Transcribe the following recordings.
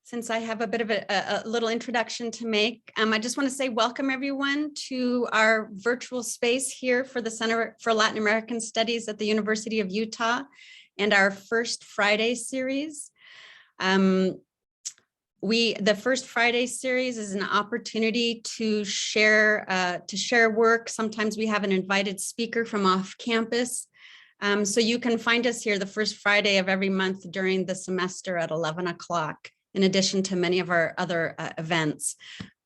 since I have a bit of a little introduction to make. I just want to say welcome everyone to our virtual space here for the Center for Latin American Studies at the University of Utah and our First Friday series. The First Friday series is an opportunity to share work. Sometimes we have an invited speaker from off campus. So you can find us here the first Friday of every month during the semester at 11 o'clock, in addition to many of our other events.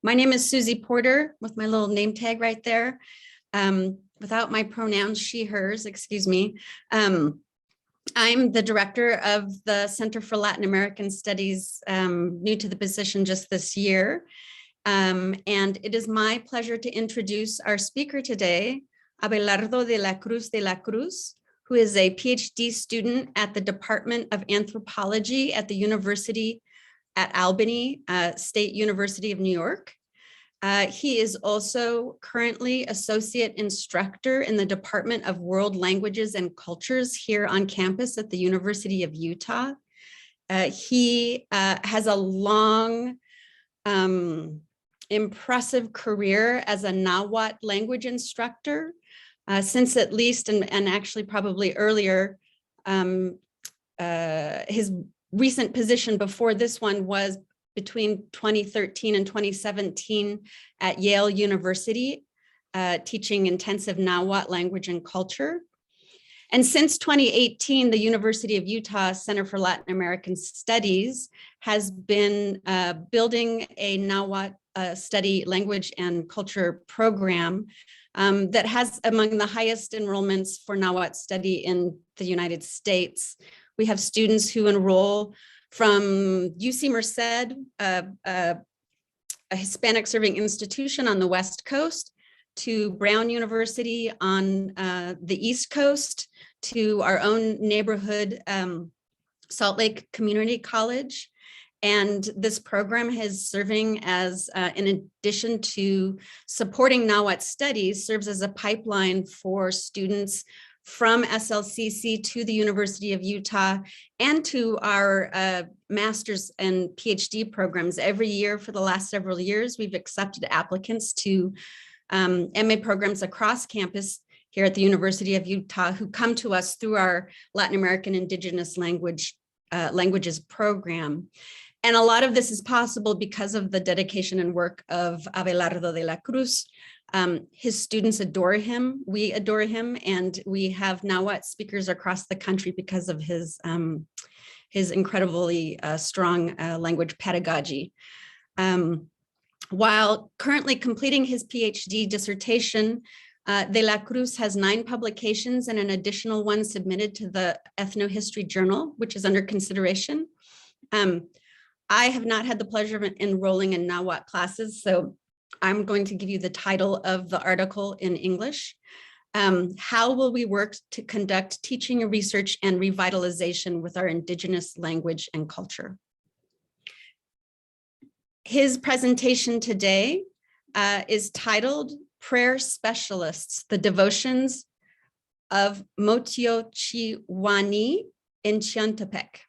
My name is Susie Porter with my little name tag right there. Without my pronouns, she, hers, excuse me. I'm the director of the Center for Latin American Studies, new to the position just this year. And it is my pleasure to introduce our speaker today, Abelardo de la Cruz, who is a PhD student at the Department of Anthropology at the University at Albany State University of New York. He is also currently associate instructor in the Department of World Languages and Cultures here on campus at the University of Utah. He has a long, impressive career as a Nahuatl language instructor since at least, and actually probably earlier, his recent position before this one was between 2013 and 2017 at Yale University, teaching intensive Nahuatl language and culture. And since 2018, the University of Utah Center for Latin American Studies has been building a Nahuatl study language and culture program that has among the highest enrollments for Nahuatl study in the United States. We have students who enroll from UC Merced, a Hispanic serving institution on the West Coast, to Brown University on the East Coast, to our own neighborhood, Salt Lake Community College. And this program is serving as, in addition to supporting Nahuatl studies, serves as a pipeline for students from SLCC to the University of Utah and to our master's and PhD programs. Every year for the last several years, we've accepted applicants to MA programs across campus here at the University of Utah who come to us through our Latin American Indigenous languages program. And a lot of this is possible because of the dedication and work of Abelardo de la Cruz. His students adore him, we adore him, and we have Nahuatl speakers across the country because of his incredibly strong language pedagogy. While currently completing his PhD dissertation, de la Cruz has 9 publications and an additional one submitted to the Ethnohistory Journal, which is under consideration. I have not had the pleasure of enrolling in Nahuatl classes, so I'm going to give you the title of the article in English. How will we work to conduct teaching, research, and revitalization with our Indigenous language and culture? His presentation today is titled Prayer Specialists, the Devotions of Motiochihuanih in Chicontepec.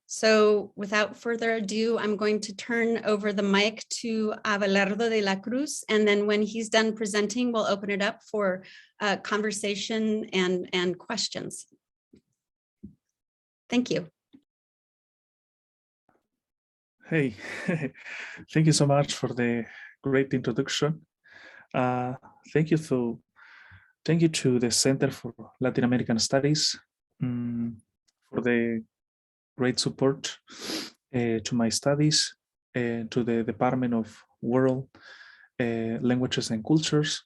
So without further ado, I'm going to turn over the mic to Abelardo de la Cruz, and then when he's done presenting, we'll open it up for conversation and questions. Thank you. Hey, thank you so much for the great introduction. Thank you to the Center for Latin American Studies for the great support to my studies, to the Department of World Languages and Cultures.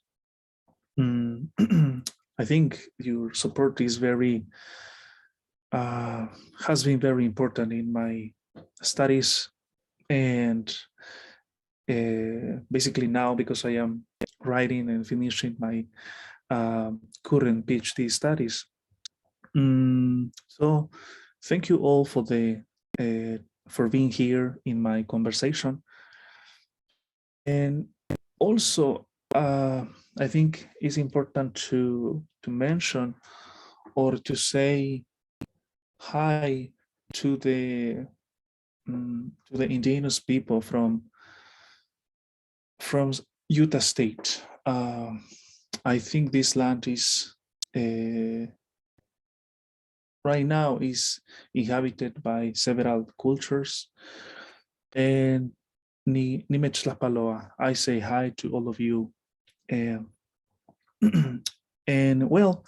I think your support is has been very important in my studies, and basically now because I am writing and finishing my current PhD studies. So thank you all for being here in my conversation. And also, I think it's important to mention or to say hi to the to the indigenous people from Utah State. I think this land is right now is inhabited by several cultures. And Nimechlapaloa, I say hi to all of you. And well,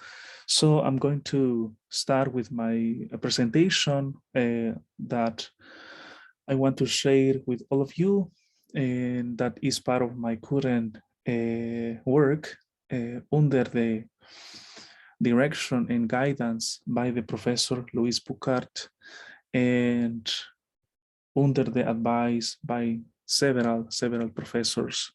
so I'm going to start with my presentation that I want to share with all of you, and that is part of my current work under the direction and guidance by the Professor Luis Pucart, and under the advice by several professors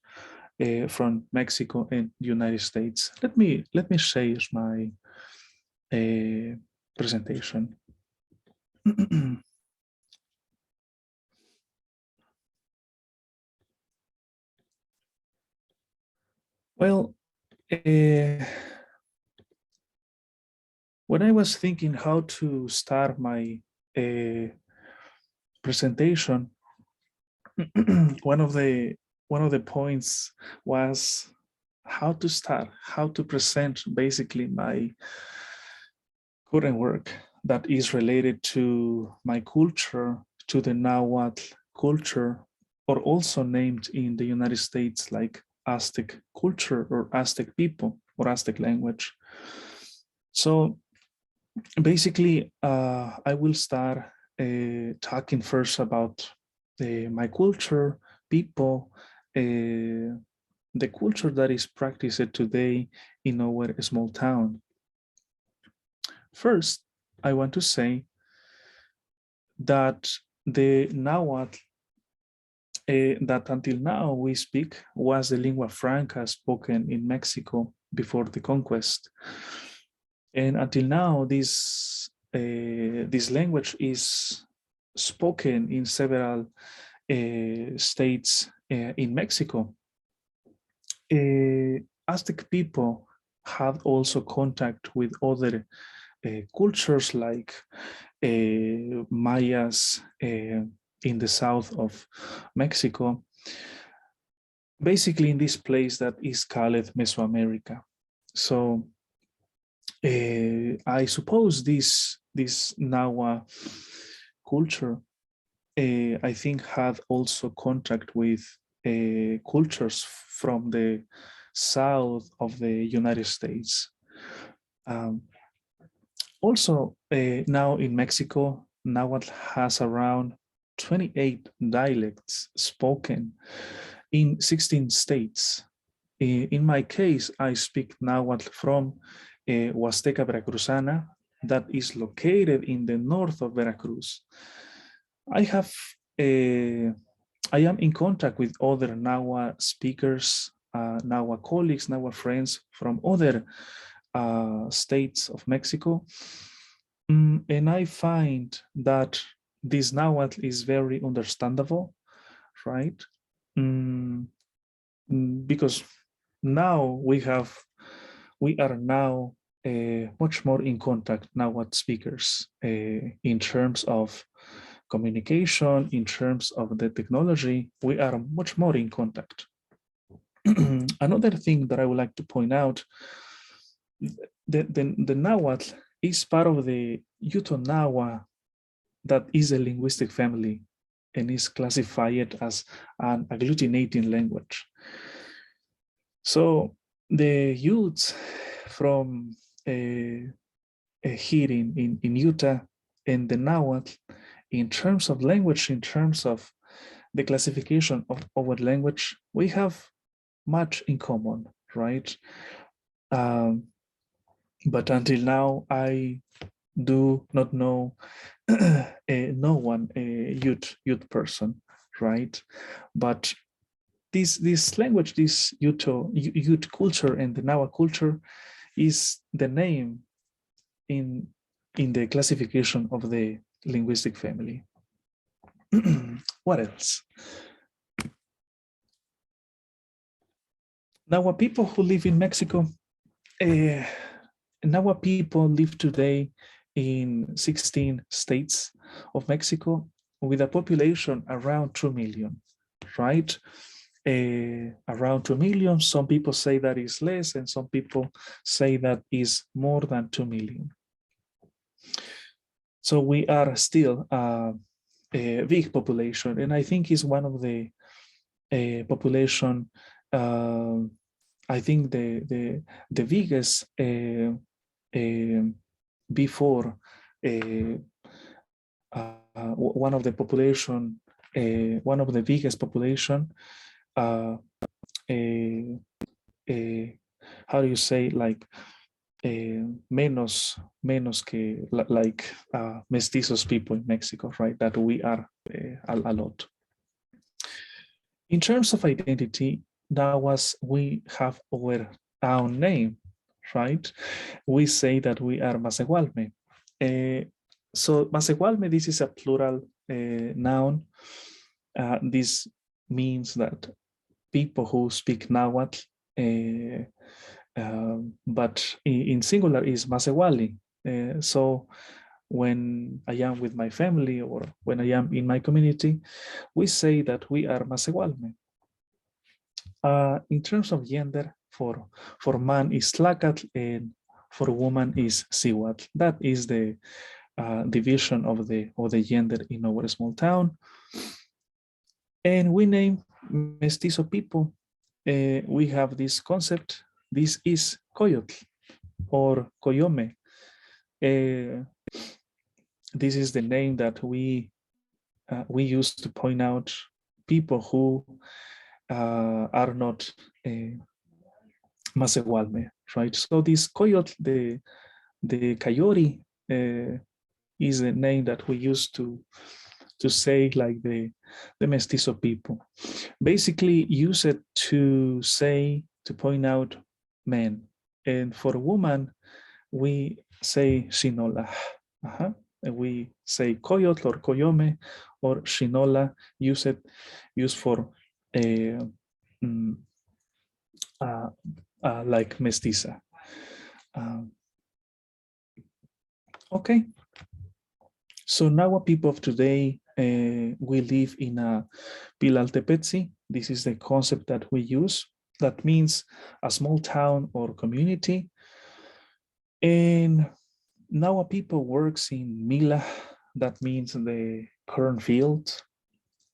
from Mexico and United States. Let me share my presentation. Well, when I was thinking how to start my presentation, one of the points was how to start, how to present basically my current work that is related to my culture, to the Nahuatl culture, or also named in the United States like Aztec culture or Aztec people or Aztec language. So basically, I will start talking first about my culture, people, the culture that is practiced today in our small town. First, I want to say that the Nahuatl that until now we speak was the lingua franca spoken in Mexico before the conquest. And until now, this language is spoken in several states in Mexico. Aztec people had also contact with other cultures like Mayas in the south of Mexico, basically in this place that is called Mesoamerica. So I suppose this Nahua culture, I think, had also contact with cultures from the south of the United States. Also, now in Mexico, Nahuatl has around 28 dialects spoken in 16 states. In my case, I speak Nahuatl from Huasteca Veracruzana, that is located in the north of Veracruz. I am in contact with other Nahua speakers, Nahua colleagues, Nahua friends from other states of Mexico. And I find that this Nahuatl is very understandable, right? Because now we are now much more in contact Nahuatl speakers in terms of communication, in terms of the technology, we are much more in contact. Another thing that I would like to point out, the Nahuatl is part of the Uto-Nahua, that is a linguistic family and is classified as an agglutinating language. So the youths from here in Utah and the Nahuatl, in terms of language, in terms of the classification of our language, we have much in common, right? But until now, I do not know no one, a youth person, right? But this language, this youth culture and the Nahua culture is the name in the classification of the linguistic family. What else? Nahua people who live in Mexico, Nahua people live today in 16 states of Mexico, with a population around 2 million, right? Around 2 million. Some people say that is less, and some people say that is more than 2 million. So we are still a big population, and I think is one of the population. I think the biggest before one of the population, one of the biggest population. How do you say, like menos que like mestizos people in Mexico, right? That we are a lot. In terms of identity, we have our own name, right? We say that we are Masehualme. So Masehualme, this is a plural noun. This means that people who speak Nahuatl, but in singular is Masehuali. So when I am with my family or when I am in my community, we say that we are Masehualme. In terms of gender, for man is Tlacatl and for woman is Cihuatl. That is the division of the gender in our small town. And we name mestizo people. We have this concept. This is Coyotl or Coyome. This is the name that we use to point out people who are not Masehualme, right? So this Coyotl, the Coyote, is a name that we use to say like the mestizo people. Basically use it to say, to point out men. And for a woman, we say Shinola. And we say Coyotl or Coyome or Shinola, used for like mestiza. Okay. So Nahua people of today, we live in a Pilaltepetzi. This is the concept that we use. That means a small town or community. And Nahua people works in Mila. That means the cornfield.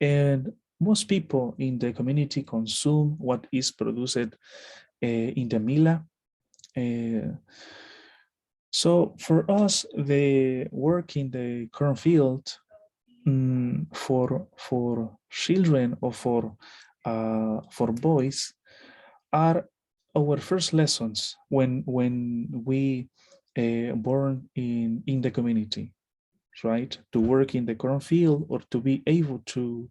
And most people in the community consume what is produced in the Mila. So for us, the work in the cornfield for children or for boys are our first lessons when we born in the community, right? To work in the cornfield or to be able to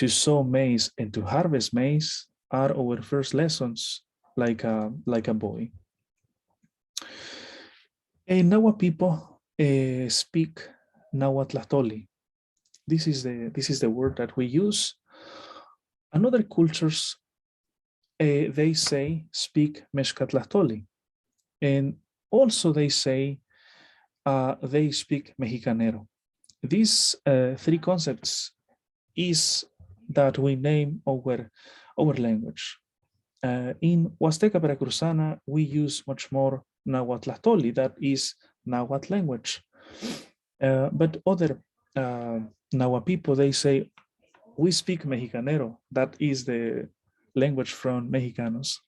sow maize and to harvest maize are our first lessons, like a boy. And Nahua people speak Nahuatl. This is the word that we use. Another cultures, they say speak Mexcatlahtoli, and also they say they speak Mexicanero. These three concepts is that we name our language. In Huasteca Veracruzana, we use much more Nahuatl, that is Nahuatl language. But other Nahua people, they say, we speak Mexicanero, that is the language from Mexicanos.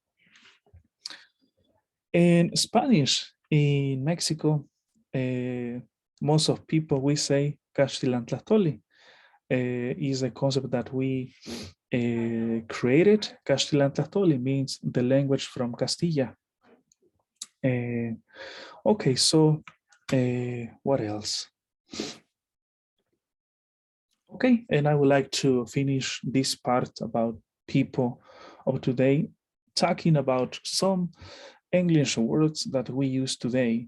In Spanish, in Mexico, most of people, we say Castellantlahtoli. Is a concept that we created. Castellantlahtoli means the language from Castilla. Okay, so what else? Okay, and I would like to finish this part about people of today, talking about some English words that we use today.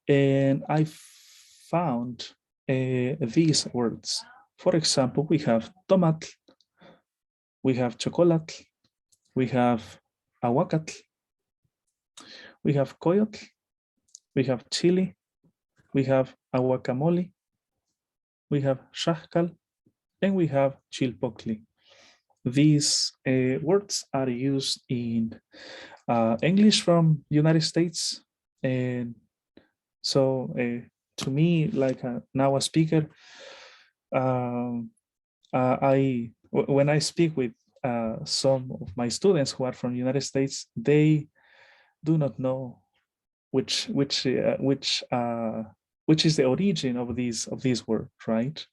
And I found these words. For example, we have tomatl, we have chocolatl, we have aguacatl, we have coyotl, we have chili, we have aguacamole, we have Xaxcal, and we have Chilpocli. These words are used in English from United States. And so to me, like a Nahua speaker, when I speak with some of my students who are from the United States, they do not know which is the origin of these words, right?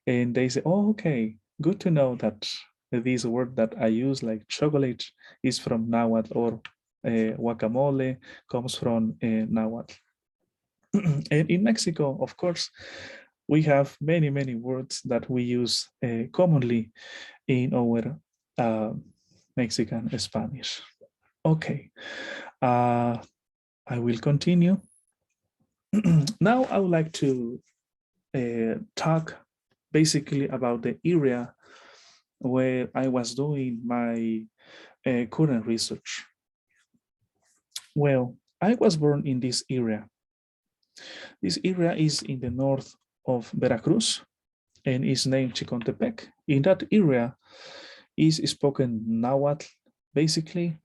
And they say, "Oh, okay, good to know that this word that I use, like chocolate, is from Nahuatl, or guacamole comes from Nahuatl." And in Mexico, of course, we have many words that we use commonly in our Mexican Spanish. Okay, I will continue. Now I would like to talk basically about the area where I was doing my current research. Well, I was born in this area. This area is in the north of Veracruz and is named Chicontepec. In that area is spoken Nahuatl, basically.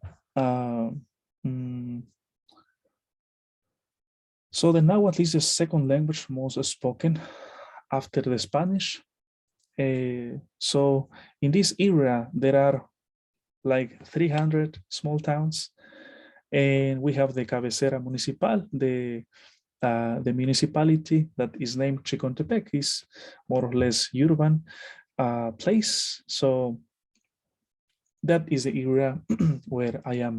So the Nahuatl is the second language most spoken after the Spanish. So in this area, there are like 300 small towns, and we have the cabecera municipal, the municipality that is named Chicontepec is more or less urban place. So that is the area where I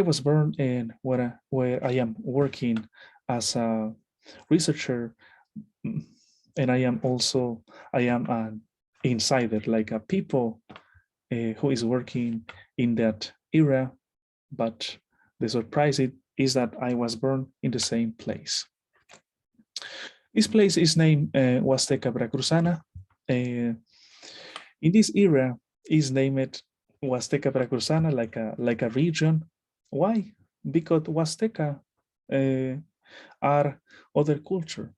was born, and where I am working as a researcher. And I am an insider, like a people who is working in that area. But the surprise is that I was born in the same place. This place is named Huasteca Veracruzana. In this area is named Huasteca Veracruzana, like a region. Why? Because Huasteca are other culture.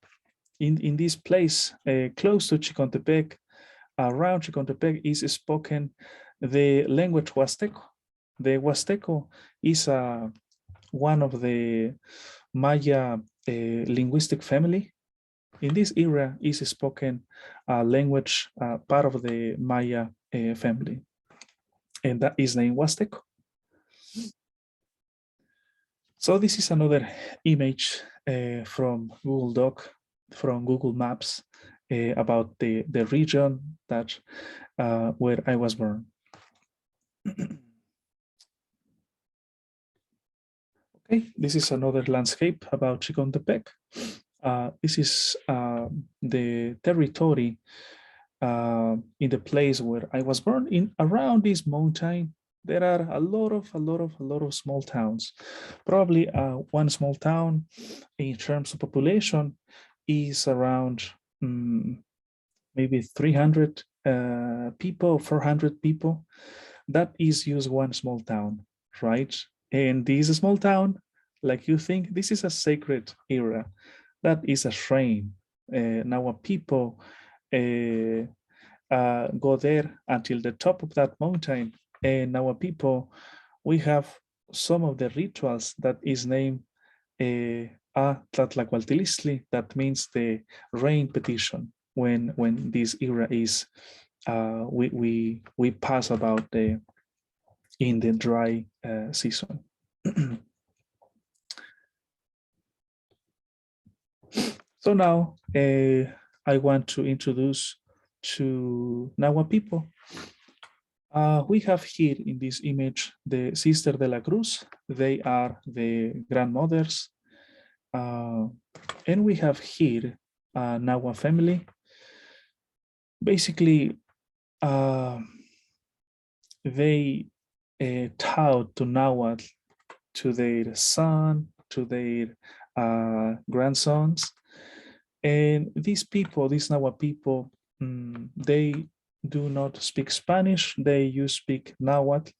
In this place, close to Chicontepec, around Chicontepec, is spoken the language Huasteco. The Huasteco is one of the Maya linguistic family. In this area is spoken language part of the Maya family, and that is named Huasteco. So this is another image from Google Doc, from Google Maps, about the region that where I was born. Okay, this is another landscape about Chicontepec. This is the territory in the place where I was born. In around this mountain, there are a lot of small towns. Probably one small town in terms of population is around maybe 300 people, 400 people. That is just one small town, right? And this small town, like you think, this is a sacred area. That is a shrine. Now people go there until the top of that mountain. And our people, we have some of the rituals that is named Tlatlacualtilistli, that means the rain petition. When this era is, we pass about in the dry season. So now I want to introduce to Nahua people. We have here in this image the Sister de la Cruz. They are the grandmothers. And we have here a Nahua family. Basically, they taught to Nahuatl to their son, to their grandsons. And these people, these Nahua people, they do not speak Spanish, they speak Nahuatl.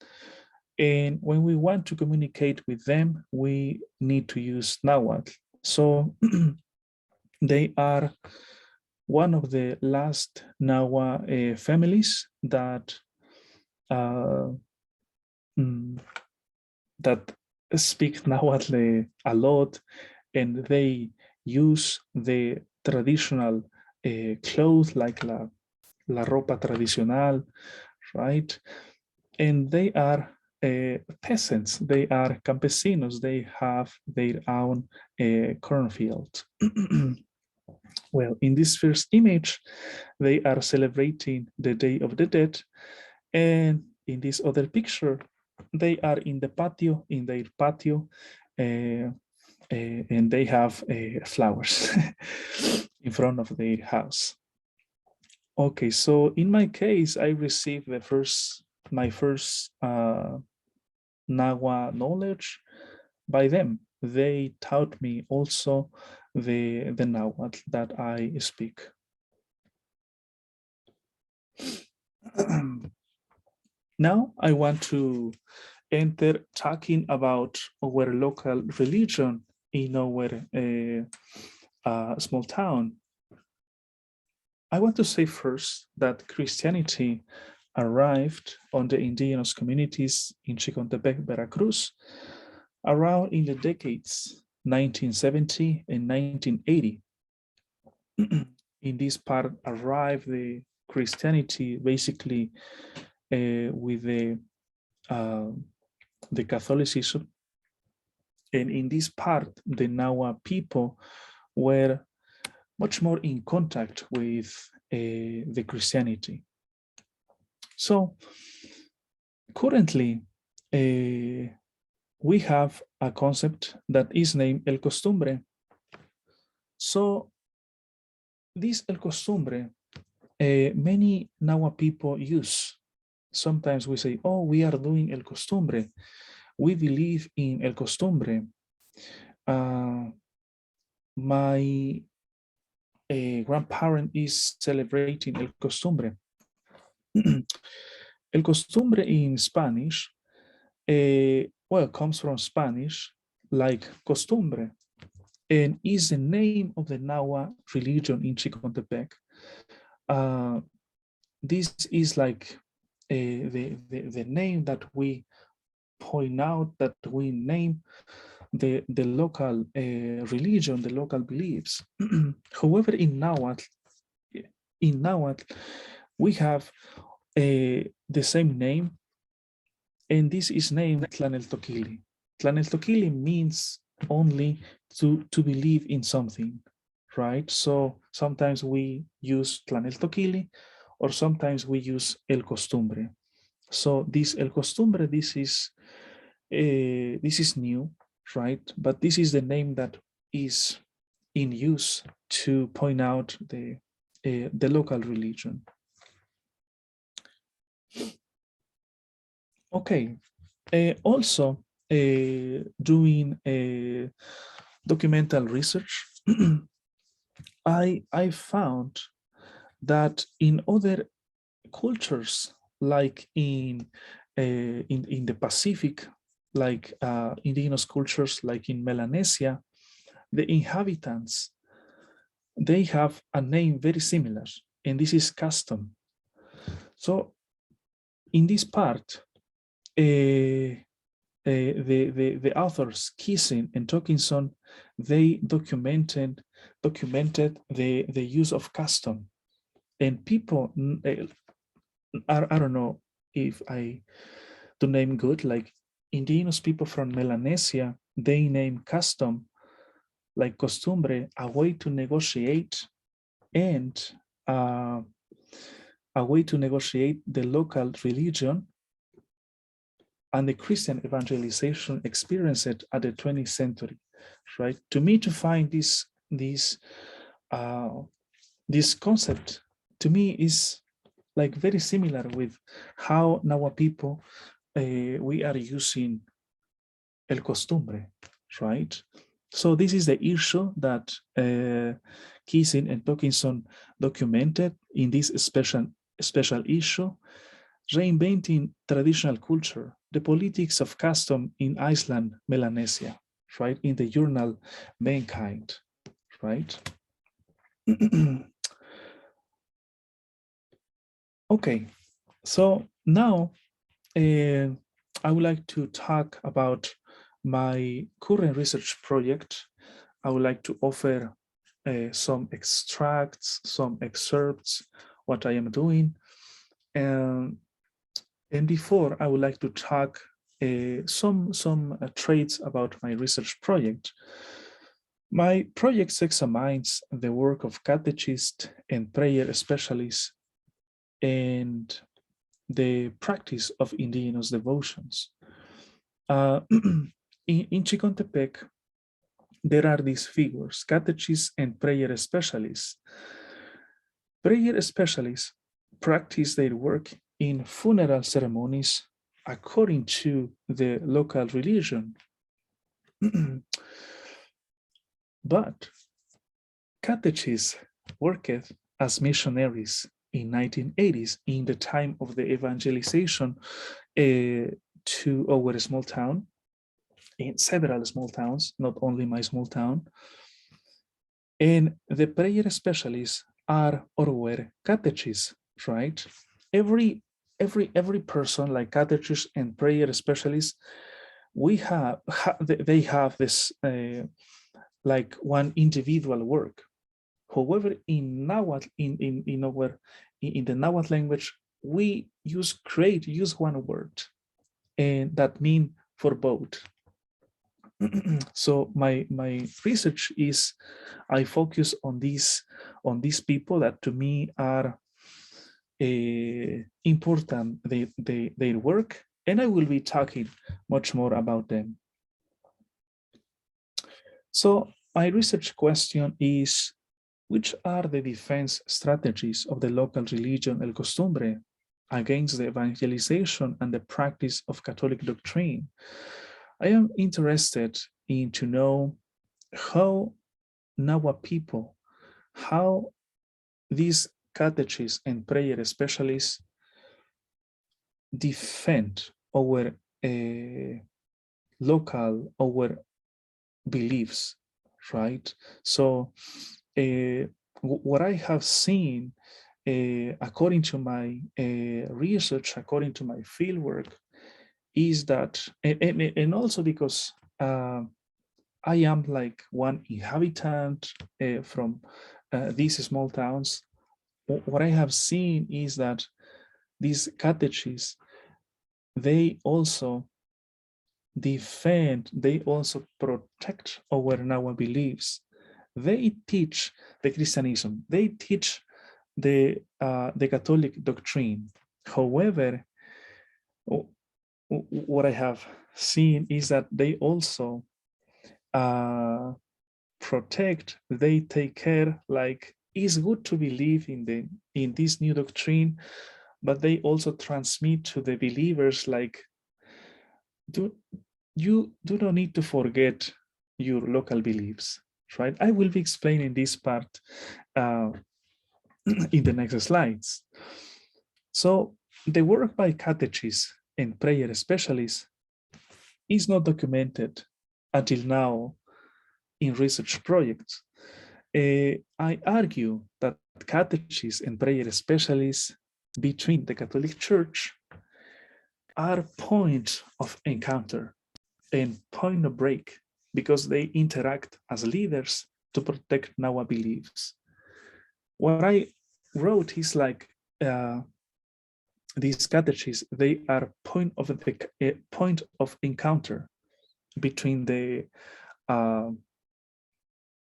And when we want to communicate with them, we need to use Nahuatl. So they are one of the last Nahua families that that speak Nahuatl a lot, and they use the traditional clothes like la ropa tradicional, right? And they are peasants, they are campesinos, they have their own cornfield. Well, in this first image, they are celebrating the Day of the Dead. And in this other picture, they are in the patio, in their patio, and they have flowers in front of their house. Okay, so in my case, I received my first Nahua knowledge by them. They taught me also the Nahuatl that I speak. Now I want to enter talking about our local religion in our small town. I want to say first that Christianity arrived on the indigenous communities in Chicontepec, Veracruz, around in the decades 1970 and 1980. In this part arrived the Christianity basically with the Catholicism, and in this part the Nahua people were much more in contact with the Christianity. So currently we have a concept that is named el costumbre. So this el costumbre, many Nahua people use. Sometimes we say, oh, we are doing el costumbre. We believe in el costumbre. My grandparent is celebrating el costumbre. El costumbre in Spanish, well, comes from Spanish, like costumbre, and is the name of the Nahua religion in Chicontepec. This is like the name that we point out, that we name the local religion, the local beliefs. However, in Nahuatl, we have the same name, and this is named Tlaneltoquili. Tlaneltoquili means only to believe in something, right? So sometimes we use Tlaneltoquili, or sometimes we use el costumbre. So this el costumbre, this is new, right? But this is the name that is in use to point out the local religion. Okay, also doing documental research, I found that in other cultures, like in the Pacific, like indigenous cultures, like in Melanesia, the inhabitants, they have a name very similar, and this is custom. So in this part, the authors Kissing and Tokinson, they documented the use of custom, and people, I don't know if I to name good, like indigenous people from Melanesia, they name custom, like costumbre, a way to negotiate, and a way to negotiate the local religion and the Christian evangelization experienced at the 20th century, right? To me, to find this concept, to me, is like very similar with how Nahua people we are using el costumbre, right? So this is the issue that Kissing and Tokinson documented in this special issue, Reinventing Traditional Culture, the Politics of Custom in Iceland, Melanesia, right? In the journal Mankind, right? Okay, so now I would like to talk about my current research project. I would like to offer some extracts, some excerpts, what I am doing. And before, I would like to talk some traits about my research project. My project examines the work of catechists and prayer specialists and the practice of indigenous devotions. In Chicontepec, there are these figures, catechists and prayer specialists. Prayer specialists practice their work in funeral ceremonies according to the local religion. But catechists worked as missionaries in 1980s in the time of the evangelization to our small town, in several small towns, not only my small town. And the prayer specialists are or were catechists, right? Every person, like catechists and prayer specialists, they have this like one individual work. However, in Nahuatl, in the Nahuatl language, we use one word, and that means for both. So my research is, I focus on these people that to me are important, their work, and I will be talking much more about them. So my research question is, which are the defense strategies of the local religion El Costumbre against the evangelization and the practice of Catholic doctrine? I am interested in to know how Nahua people, how these catechists and prayer specialists defend our local, our beliefs, right? So what I have seen, according to my research, according to my fieldwork, is that, and also because I am like one inhabitant from these small towns, what I have seen is that these catechists, they also defend, they also protect our Nahua beliefs. They teach the Christianism, they teach the Catholic doctrine. However, what I have seen is that they also protect, they take care, like it's good to believe in this new doctrine, but they also transmit to the believers like, you do not need to forget your local beliefs, right? I will be explaining this part in the next slides. So the work by catechists and prayer specialists is not documented until now in research projects. I argue that catechists and prayer specialists between the Catholic Church are points of encounter and point of break because they interact as leaders to protect Nahua beliefs. What I wrote is like these catechists, they are point of encounter between the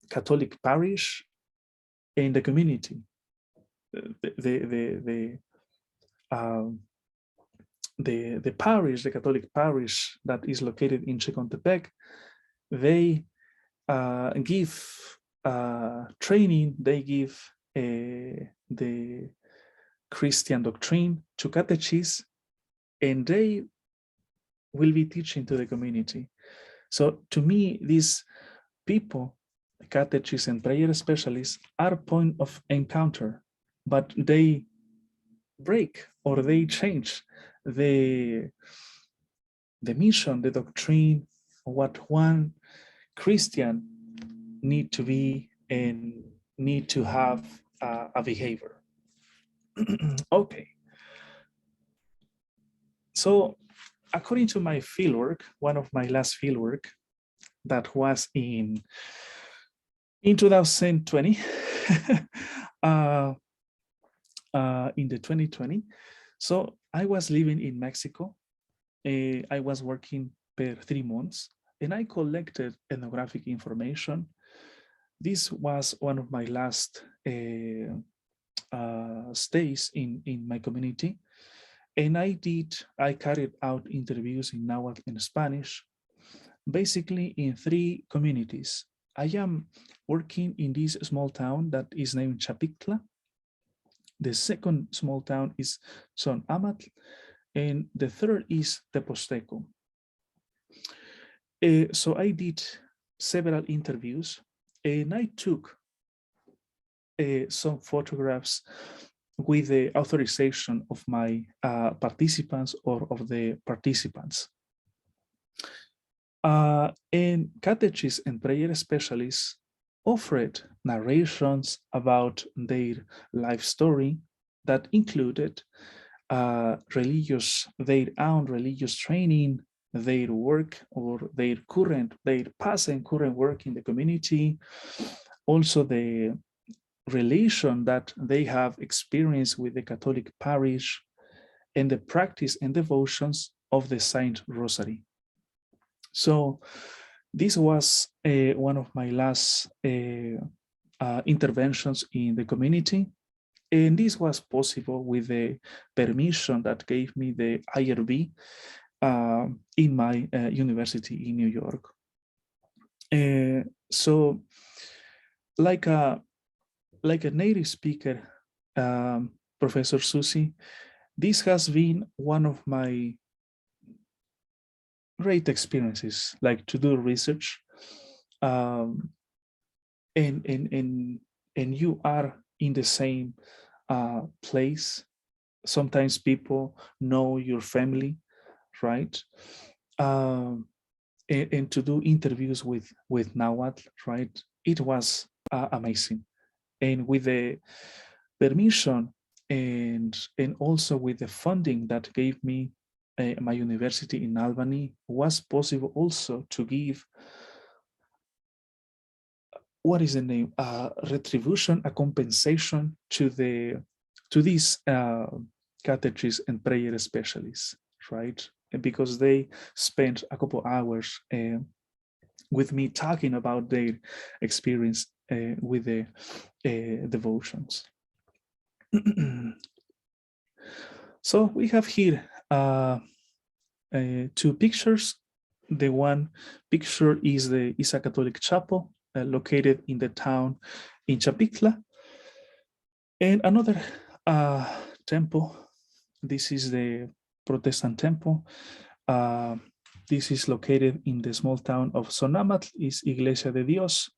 Catholic parish and the community. The parish, the Catholic parish that is located in Chicontepec, they give training, they give the Christian doctrine to catechists, and they will be teaching to the community. So to me, these people, catechists and prayer specialists, are point of encounter, but they break or they change the mission, the doctrine, what one Christian need to be and need to have a behavior. Okay, So according to my fieldwork, one of my last fieldwork that was in 2020, in the 2020. So I was living in Mexico. I was working per 3 months and I collected ethnographic information. This was one of my last stays in my community. And I carried out interviews in Nahuatl and Spanish, basically in 3 communities. I am working in this small town that is named Chapictla. The second small town is Son Amatl, and the third is Teposteco. So I did several interviews and I took some photographs with the authorization of my participants or of the participants. And catechists and prayer specialists offered narrations about their life story that included their own religious training, their work or their past and current work in the community, also the relation that they have experienced with the Catholic parish, and the practice and devotions of the Saint Rosary. So this was one of my last interventions in the community. And this was possible with the permission that gave me the IRB in my university in New York. So like a native speaker, Professor Susie, this has been one of my great experiences, like to do research, and you are in the same place. Sometimes people know your family, right? And to do interviews with Nahuatl, right? It was amazing, and with the permission and also with the funding that gave me my university in Albany, was possible also to give, what is the name, retribution, a compensation to these catechists and prayer specialists, right? Because they spent a couple hours with me talking about their experience with the devotions. So we have here 2 pictures. The one picture is a Catholic chapel located in the town in Chapictla, and another temple. This is the Protestant temple. This is located in the small town of Sonamatl, is Iglesia de Dios.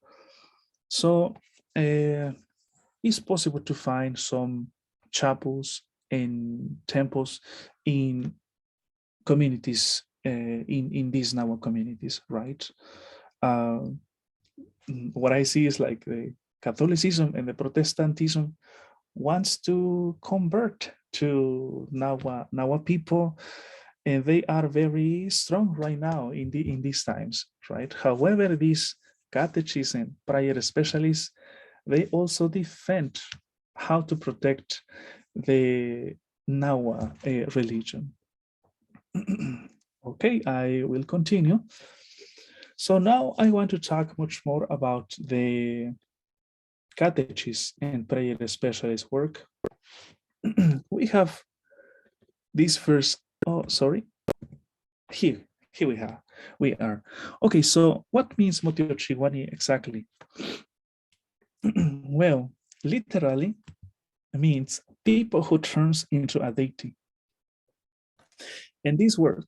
So it's possible to find some chapels and temples in communities, in these Nahua communities, right? What I see is like the Catholicism and the Protestantism wants to convert to Nahua people, and they are very strong right now in these times, right? However, these catechists and prayer specialists, they also defend how to protect the Nahua religion. Okay, I will continue. So now I want to talk much more about the catechists and prayer specialist work. We have this first, oh, sorry. Here we are. Okay, so what means Motiochihuanih exactly? Well, literally means people who turns into a deity. And this word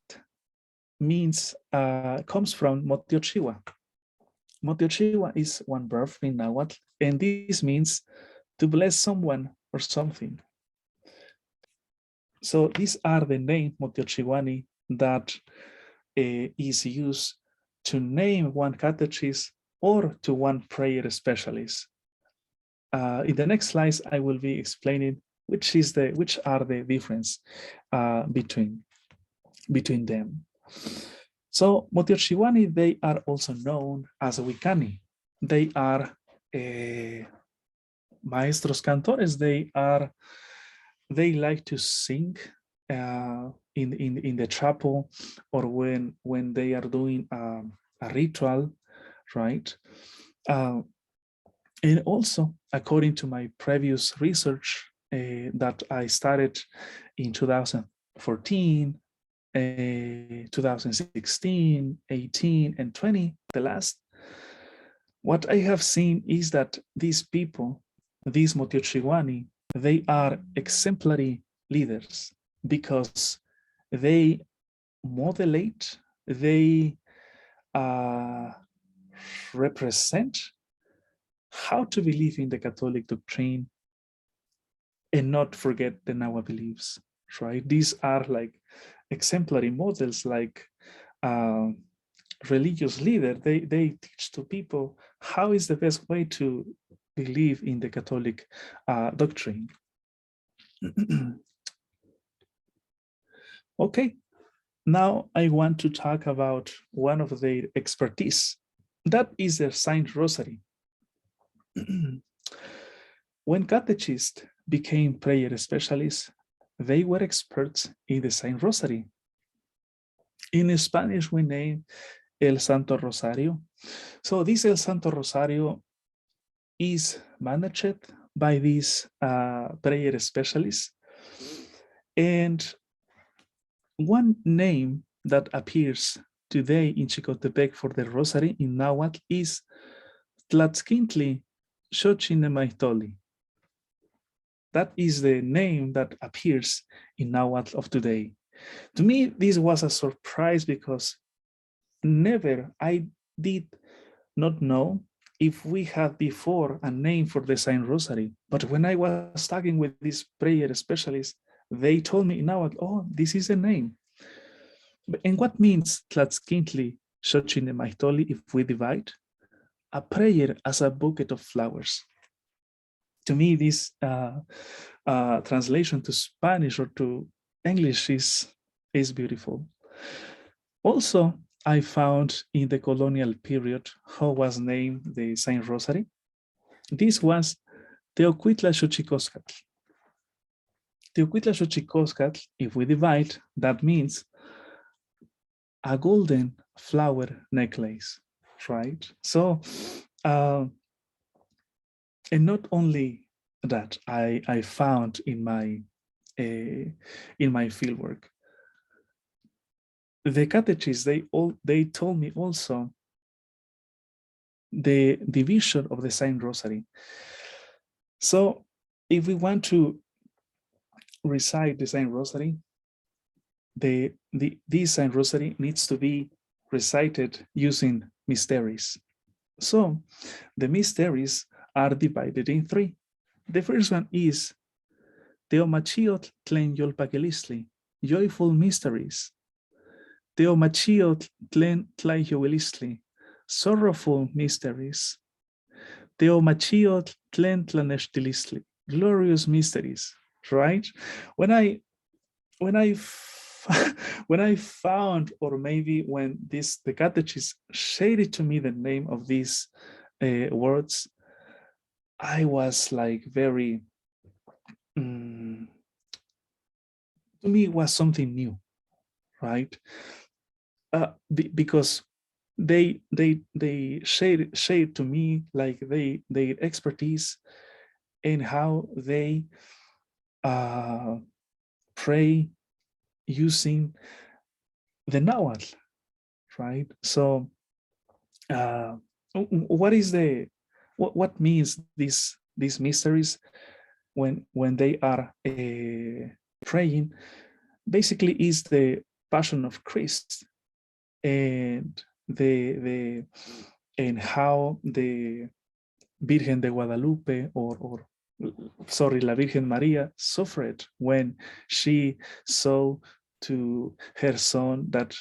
means, comes from Motiochihuah. Motiochihuah is one verb in Nahuatl, and this means to bless someone or something. So these are the name Motiochihuanih that is used to name one catechist or to one prayer specialist. In the next slides, I will be explaining which are the difference between. between them. So Motiochihuanih, they are also known as Wicani. They are maestros cantores. They like to sing in the chapel, or when they are doing a ritual, right? And also, according to my previous research that I started in 2014, 2016, 18, and 20, the last, what I have seen is that these people, these Motiochihuanih, they are exemplary leaders because they modulate, they represent how to believe in the Catholic doctrine and not forget the Nahua beliefs, right? These are like exemplary models, like religious leader. They teach to people how is the best way to believe in the Catholic doctrine. Okay, now I want to talk about one of their expertise. That is their Saint Rosary. When catechists became prayer specialists, they were experts in the Saint Rosary. In Spanish, we name El Santo Rosario. So this El Santo Rosario is managed by these prayer specialists. And one name that appears today in Chicontepec for the Rosary in Nahuatl is Tlatzquintli Xochinemaihtoli. That is the name that appears in Nahuatl of today. To me, this was a surprise because I did not know if we had before a name for the Saint Rosary. But when I was talking with this prayer specialist, they told me now, oh, this is a name. And what means Tlatzquintli Xochinemaihtoli if we divide? A prayer as a bouquet of flowers. To me, this translation to Spanish or to English is beautiful. Also, I found in the colonial period how was named the Saint Rosary. This was Teocuitla Xochicoscatl. Teocuitla Xochicoscatl, if we divide, that means a golden flower necklace, right? So, and not only that, I found in my fieldwork, the catechists, they told me also the division of the Saint Rosary. So if we want to recite the Saint Rosary, this Saint Rosary needs to be recited using mysteries. So the mysteries are divided in three. The first one is Teomachiot Tlen Yolpakelistli, joyful mysteries. Teomachiot Tlen Tlaihioelistli, sorrowful mysteries. Teomachiot Tlen Tlaneshtilistli, glorious mysteries. Right? When I found, or maybe when the catechist shaded to me the name of these words, I was like very, to me, it was something new, right? Because they shared to me like their expertise and how they pray using the Nahuatl, right? So what means these mysteries when they are praying? Basically is the Passion of Christ and and how the Virgen de Guadalupe or sorry, La Virgen Maria suffered when she saw to her son that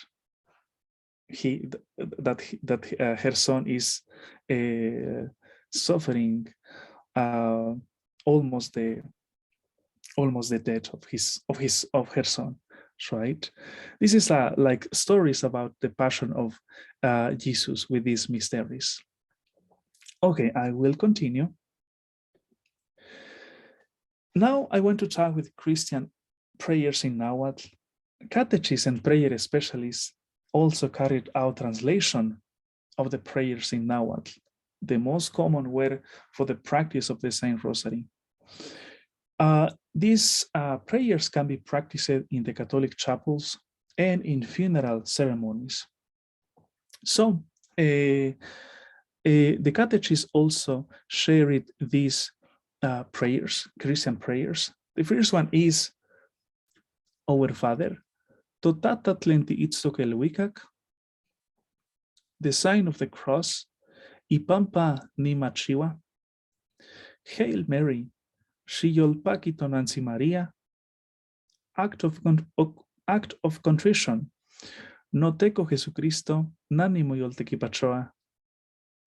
her son is suffering almost the death of her son, right? This is like stories about the passion of Jesus with these mysteries. Okay, I will continue. Now I want to talk with Christian prayers in Nahuatl. Catechists and prayer specialists also carried out translation of the prayers in Nahuatl. The most common were for the practice of the Saint Rosary. These prayers can be practiced in the Catholic chapels and in funeral ceremonies. So the catechists also shared these prayers, Christian prayers. The first one is, Our Father, Totata tlenti itzokel wikak, the sign of the cross, Ipampa ni machiwa, Hail Mary, Shiyolpakito Nancy Maria, act of contrition, no teco Jesucristo, na ni moyoltequipachoa.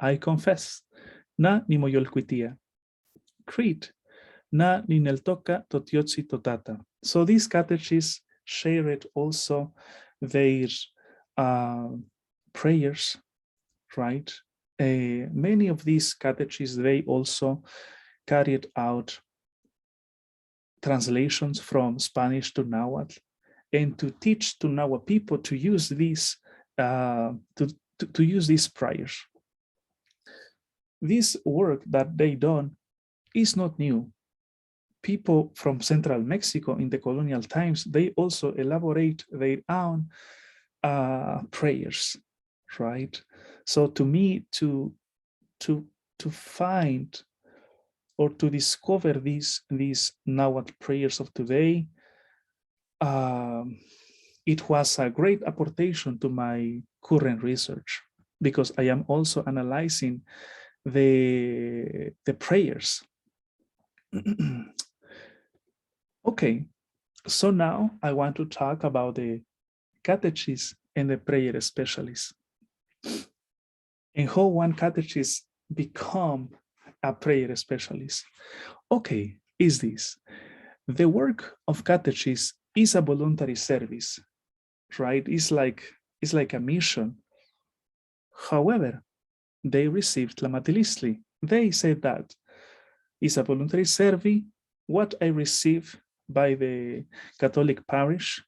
I confess, na ni moyolquitia. Creed, na ni neltoca totiotzi totata. So these catechists shared also their prayers, right? Many of these catechists, they also carried out translations from Spanish to Nahuatl, and to teach to Nahua people to use these to use these prayers. This work that they done is not new. People from central Mexico in the colonial times, they also elaborate their own prayers, right? So to me, to find or to discover these Nahuatl prayers of today, it was a great apportation to my current research, because I am also analyzing the prayers. Okay, so now I want to talk about the catechist and the prayer specialist, and how one catechist become a prayer specialist. Okay, is this the work of catechist is a voluntary service, right? It's like a mission. However, they received tlamatilistly. They said that it's a voluntary service. What I receive by the Catholic parish,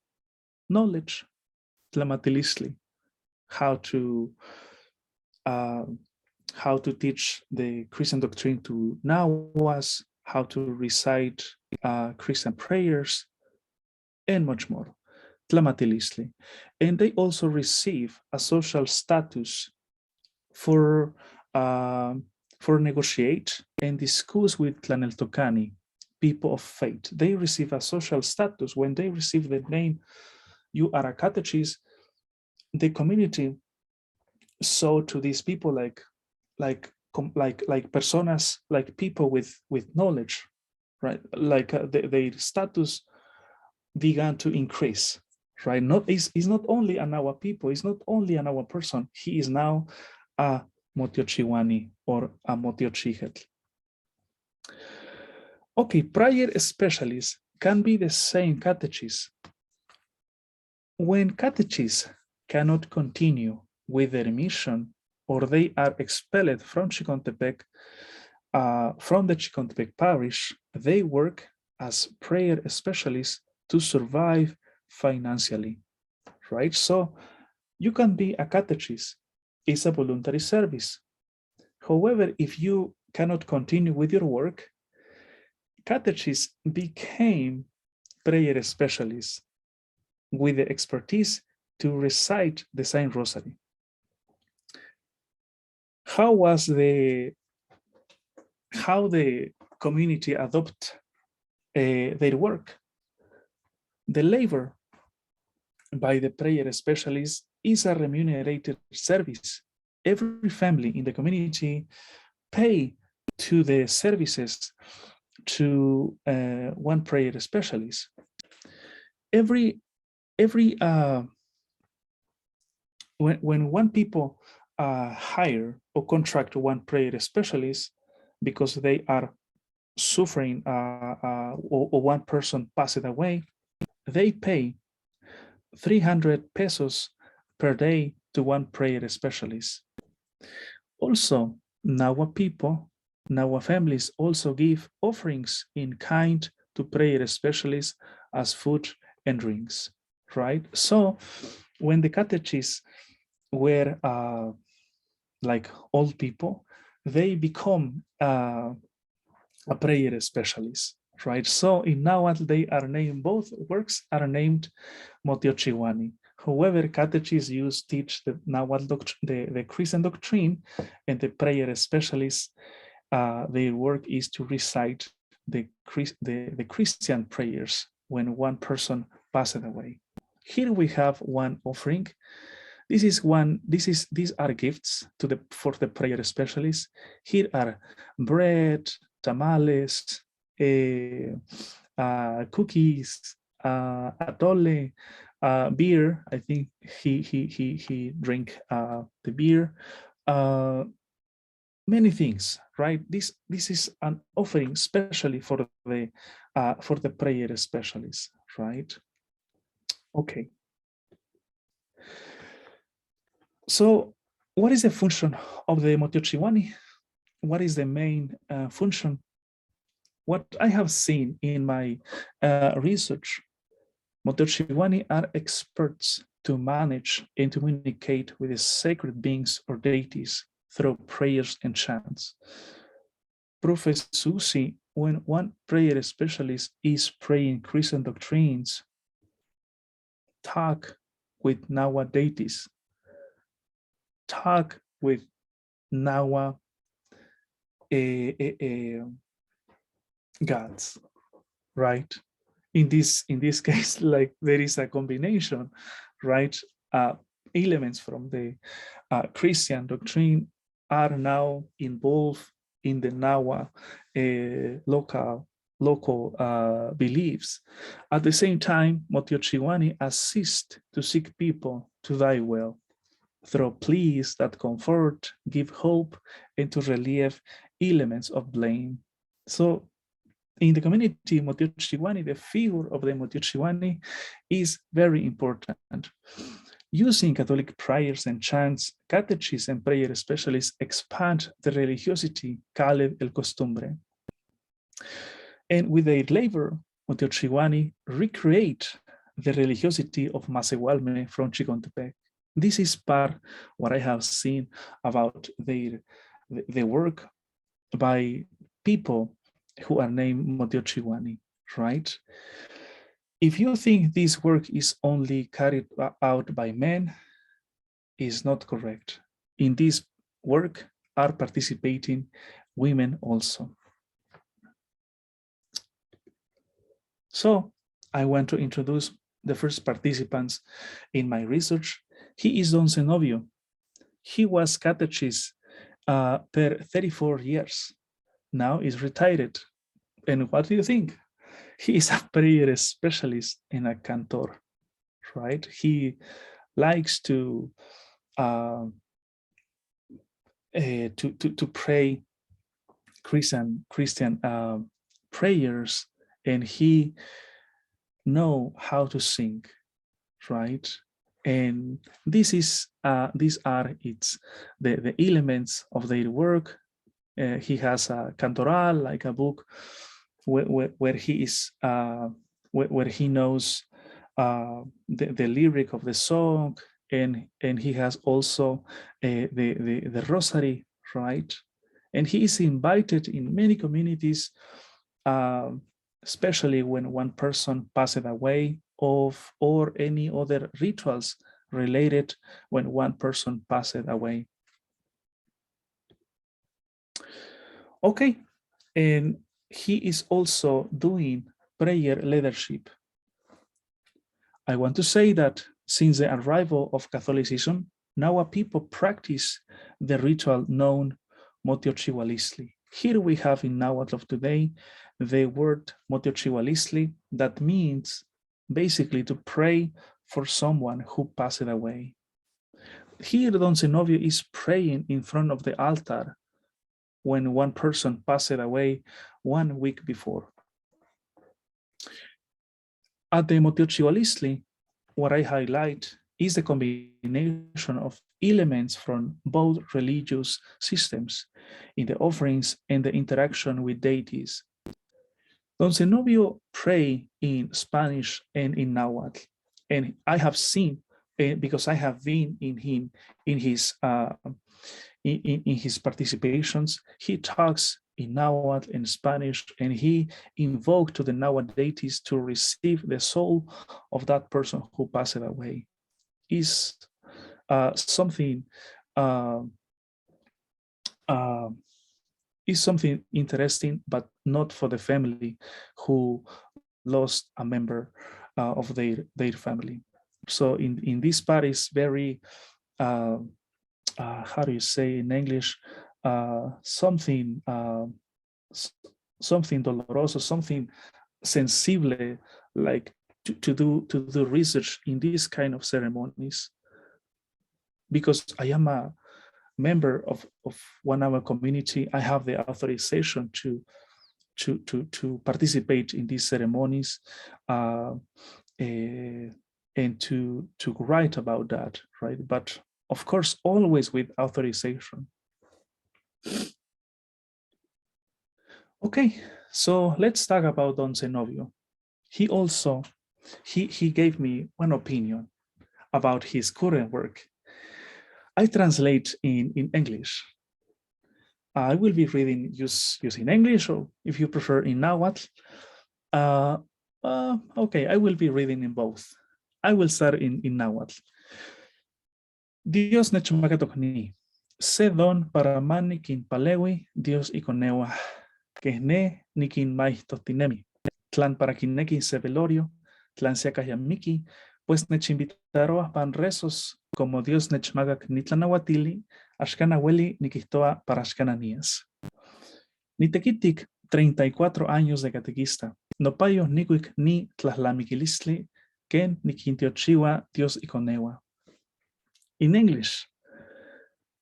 knowledge, tlamatilistly, how to teach the Christian doctrine to Nahuas, how to recite Christian prayers, and much more, tlamatilistly. And they also receive a social status for negotiate and discuss with Tlaneltocani, people of faith. They receive a social status when they receive the name, you are a catechist. The community saw to these people like personas, like people with knowledge, right? Like their status began to increase, right? He's not only an our people, he's not only an our person, he is now a Motiochihuanih or a Motiochihetl. Okay, prayer specialists can be the same catechists. When catechists cannot continue with their mission, or they are expelled from Chicontepec, from the Chicontepec parish, they work as prayer specialists to survive financially, right? So you can be a catechist. It's a voluntary service. However, if you cannot continue with your work, catechists became prayer specialists with the expertise to recite the Saint Rosary. How the community adopt their work? The labor by the prayer specialist is a remunerated service. Every family in the community pay to the services to one prayer specialist. When one people hire or contract one prayer specialist because they are suffering or one person passed away, they pay 300 pesos per day to one prayer specialist. Also, Nahua people, Nahua families also give offerings in kind to prayer specialists as food and drinks, right? So when the catechists were like old people, they become a prayer specialist, right? So in Nahuatl, they are named, both works are named Motiochihuanih. However, catechists teach the Nahuatl the Christian doctrine, and the prayer specialists, their work is to recite the Christian prayers when one person passed away. Here we have one offering. These are gifts for the prayer specialists. Here are bread, tamales, cookies, atole, beer. I think he drink the beer. Many things, right? This is an offering, especially for the prayer specialists, right? Okay. So, what is the function of the Motiochihuanih? What is the main function? What I have seen in my research, Motiochihuanih are experts to manage and to communicate with the sacred beings or deities through prayers and chants. Professor Susi, when one prayer specialist is praying Christian doctrines, talk with Nahua deities, talk with Nahua gods, right? In this case, like there is a combination, right? Elements from the Christian doctrine are now involved in the Nahua local beliefs. At the same time, Motiochihuanih assist to seek people to die well through pleas that comfort, give hope, and to relieve elements of blame. So in the community, Motiochihuanih, the figure of the Motiochihuanih is very important. Using Catholic prayers and chants, catechists and prayer specialists expand the religiosity called el costumbre. And with their labor, Motiochihuanih recreate the religiosity of Masehualme from Chicontepec. This is part what I have seen about the work by people who are named Motiochihuanih, right? If you think this work is only carried out by men, is not correct. In this work are participating women also. So I want to introduce the first participants in my research. He is Don Zenobio. He was catechist per 34 years. Now is retired. And what do you think? He is a prayer specialist and a cantor, right? He likes to pray Christian prayers, and he know how to sing, right? And these are the elements of their work. He has a cantoral, like a book where he is where he knows the lyric of the song, and he has also the rosary, right? And he is invited in many communities, especially when one person passed away, or any other rituals related when one person passed away. Okay, and he is also doing prayer leadership. I want to say that since the arrival of Catholicism, Nahua people practice the ritual known Motiochihuanisli. Here we have in Nahuatl of today the word Motiochihuanisli, that means basically to pray for someone who passed away. Here Don Zenobio is praying in front of the altar when one person passed away 1 week before. At the Motiochihuanisli, what I highlight is the combination of elements from both religious systems in the offerings and the interaction with deities. Don Zenobio pray in Spanish and in Nahuatl, and I have seen, because I have been in his participations, he talks in Nahuatl and Spanish, and he invoked to the Nahuatl deities to receive the soul of that person who passed away. Is something is something interesting, but not for the family who lost a member of their family. So in this part is very how do you say in English, something something doloroso, something sensible, like to do research in these kind of ceremonies, because I am a member of one hour community. I have the authorization to participate in these ceremonies and to write about that, right? But of course, always with authorization. Okay, so let's talk about Don Zenobio. He also, he gave me one opinion about his current work. I translate in English. I will be reading using English, or if you prefer in Nahuatl. Okay, I will be reading in both. I will start in Nahuatl. Dios nechmakatokni, se don para man nikin palewi, Dios ikonewa, kehne nikin maistotinemi, tlan para kinekin se velorio, tlan seakayamiki, pues nechimvitaroa pan rezos, como Dios nechmagak nitlanawatili, ashkanaweli nikistoa para ashkananías. Nitekitik 34 años de catequista, no payos nikuik ni tlaslamiquilistli, ken nikintiochiwa Dios ikonewa. In English,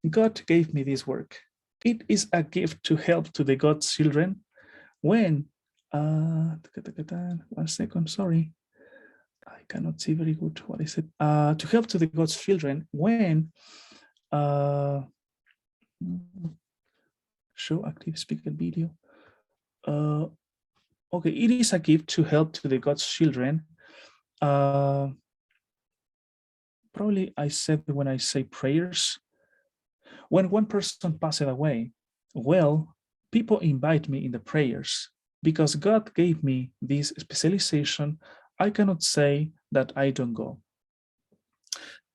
God gave me this work. It is a gift to help to the God's children when, 1 second, sorry. I cannot see very good. What is it? To help to the God's children when, show active speaker video. Okay, it is a gift to help to the God's children. Probably I said when I say prayers, when one person passed away, well, people invite me in the prayers. Because God gave me this specialization, I cannot say that I don't go.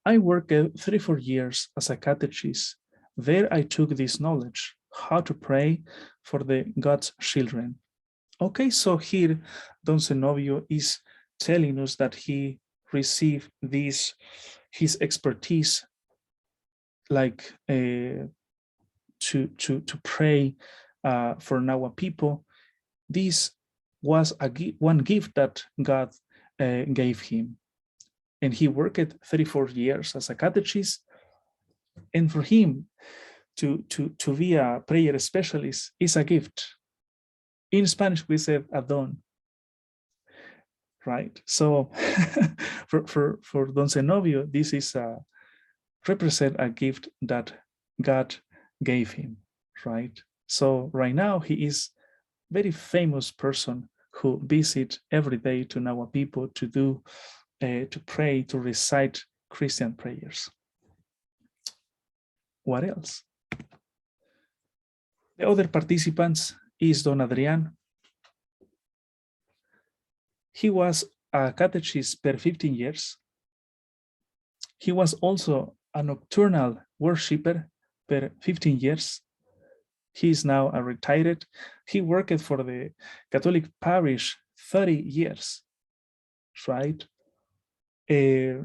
I worked 3-4 years as a catechist. There I took this knowledge, how to pray for the God's children. Okay, so here Don Zenobio is telling us that he received his expertise, like to pray for Nahua people. This was one gift that God gave him, and he worked 34 years as a catechist. And for him to be a prayer specialist is a gift. In Spanish, we say a don, right? So for Don Zenobio, this is represent a gift that God gave him, right? So right now he is very famous person who visit every day to Nahua people to do, to pray, to recite Christian prayers. What else? The other participants is Don Adrian. He was a catechist per 15 years. He was also a nocturnal worshipper per 15 years. He is now a retired. He worked for the Catholic parish 30 years, right? He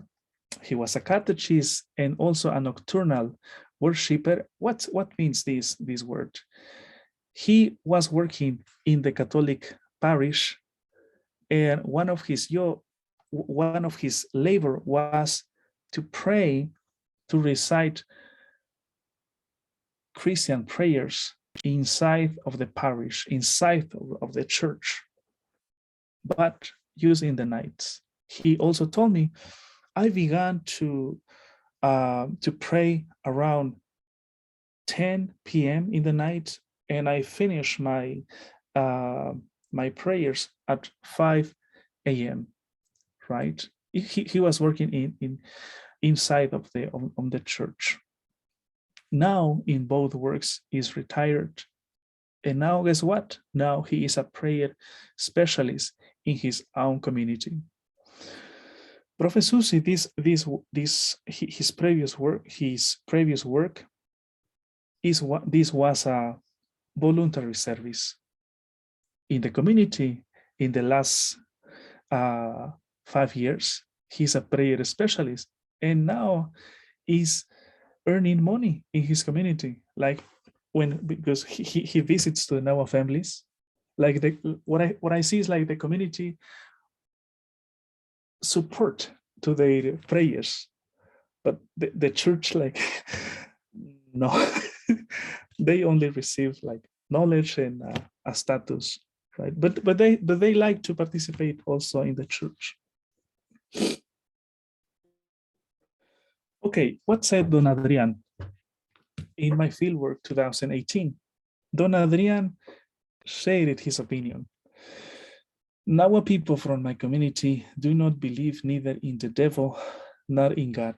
was a catechist and also a nocturnal worshipper. What means this word? He was working in the Catholic parish, and one of his labor was to pray, to recite Christian prayers inside of the parish, inside of the church, but used in the nights. He also told me, I began to pray around 10 p.m. in the night, and I finished my my prayers at 5 a.m. Right? He was working inside of the church. Now in both works is retired, and now guess what? Now he is a prayer specialist in his own community. Professor Susi, his previous work this was a voluntary service in the community. In the last 5 years, he's a prayer specialist, and now is earning money in his community. Like because he visits to the Nahua families. Like what I see is like the community support to their prayers, but the church, like, no, they only receive like knowledge and a status, right? But they like to participate also in the church. Okay, what said Don Adrian in my fieldwork 2018? Don Adrian shared his opinion. Nahua people from my community do not believe neither in the devil nor in God.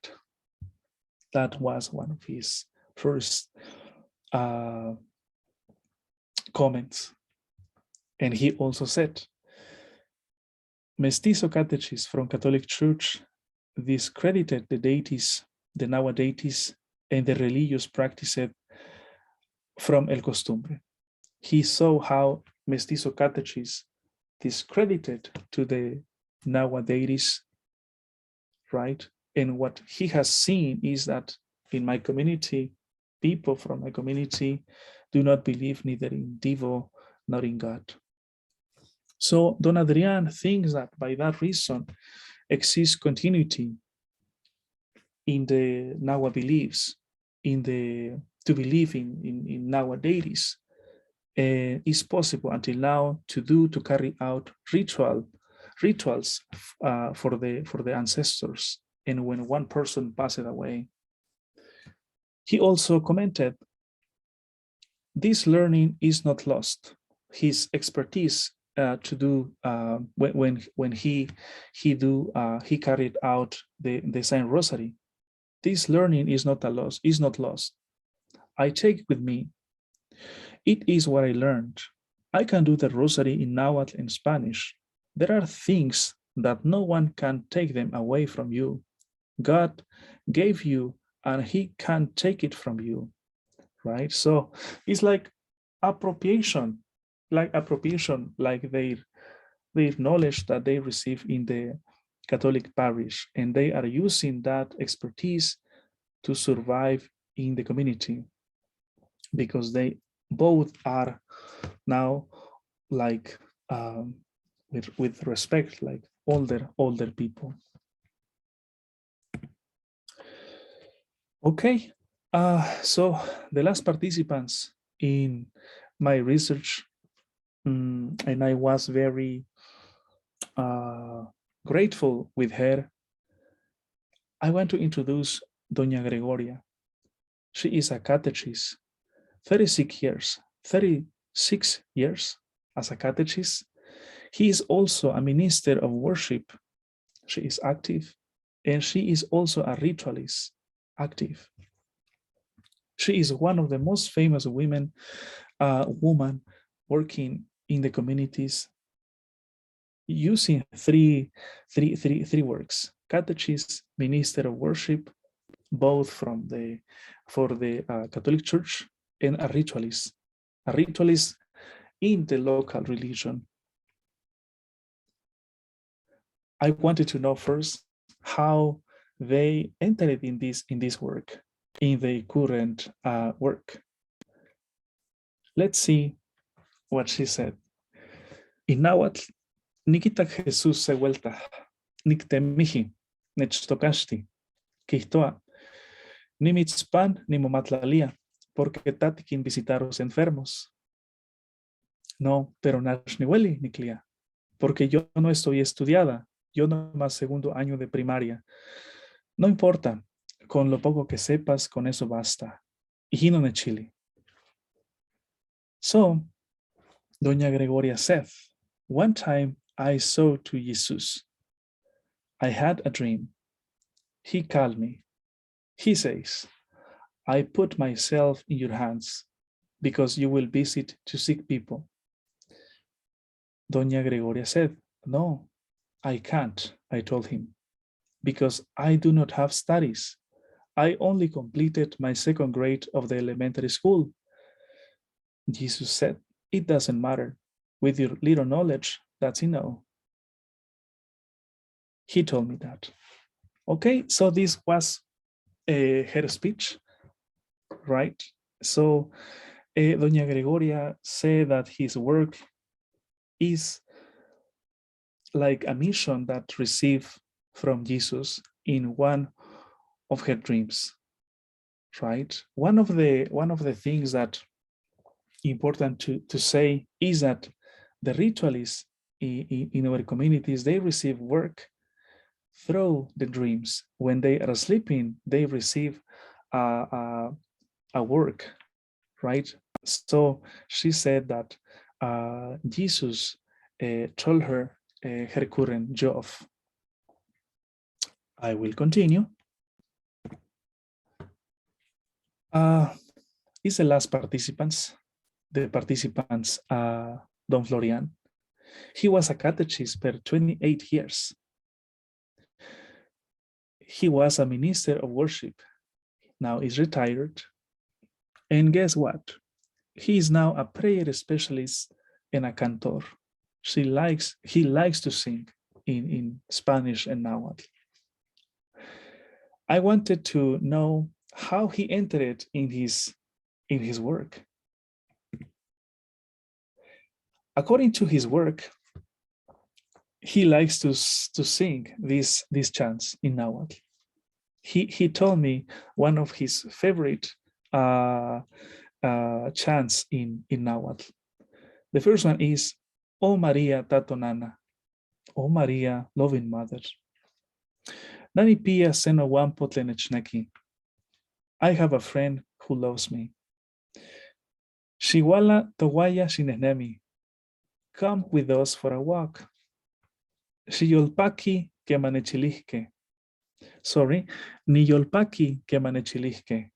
That was one of his first comments. And he also said, Mestizo catechists from Catholic Church discredited the deities, the Nahua deities, and the religious practices from El Costumbre. He saw how Mestizo catechists discredited to the Nahua deities, right? And what he has seen is that in my community, people from my community do not believe neither in devil nor in God. So Don Adrian thinks that by that reason exists continuity in the Nahua beliefs, to believe in Nahua deities. Is possible until now to carry out rituals for the ancestors, and when one person passed away. He also commented, this learning is not lost. His expertise to do when he carried out the Saint Rosary. This learning is not lost. I take it with me. It is what I learned. I can do the Rosary in Nahuatl and Spanish. There are things that no one can take them away from you. God gave you, and he can't take it from you, right? So it's like appropriation, like their knowledge that they receive in the Catholic parish, and they are using that expertise to survive in the community, because they both are now like with respect, like older people. Okay, so the last participants in my research, and I was very grateful with her. I want to introduce Doña Gregoria. She is a catechist, 36 years as a catechist. He is also a minister of worship. She is active, and she is also a ritualist, active. She is one of the most famous women working in the communities using three works: catechist, minister of worship, both for the Catholic Church, and a ritualist in the local religion. I wanted to know first how they entered in this work, in the current work. Let's see what she said. In Nahuatl, Nikita Jesús se vuelta, Nictemiji, Nechtokashti, Quihtoa, ni mitzpan ni momatlalía, porque tatikin visitar los enfermos. No, pero nashniweli, Niclia, porque yo no estoy estudiada, yo nomás segundo año de primaria. No importa, con lo poco que sepas, con eso basta. Hino de Chile. So, Doña Gregoria said, one time I saw to Jesus. I had a dream. He called me. He says, I put myself in your hands because you will visit to sick people. Doña Gregoria said, no, I can't, I told him, because I do not have studies. I only completed my second grade of the elementary school. Jesus said, it doesn't matter. With your little knowledge, that's enough. He told me that. Okay, so this was her speech, right? So Doña Gregoria said that his work is like a mission that received from Jesus in one of her dreams, right? One of the things that important to say is that the ritualists in our communities, they receive work through the dreams. When they are sleeping, they receive a work, right? So she said that Jesus told her her current job. I will continue. Is the last participants, Don Florian. He was a catechist for 28 years. He was a minister of worship. Now he's retired. And guess what? He is now a prayer specialist and a cantor. He likes to sing in Spanish and Nahuatl. I wanted to know how he entered in his work. According to his work, he likes to sing these chants in Nahuatl. He told me one of his favorite chants in Nahuatl. The first one is, "Oh Maria Tatonana, oh Maria, loving mother. Nani pia seno wampo tlenechneki. I have a friend who loves me. Shiwala towaya shinehnemi. Come with us for a walk. Shiyolpaki kemanechilihke. Sorry, Niyolpaki kemanechilihke.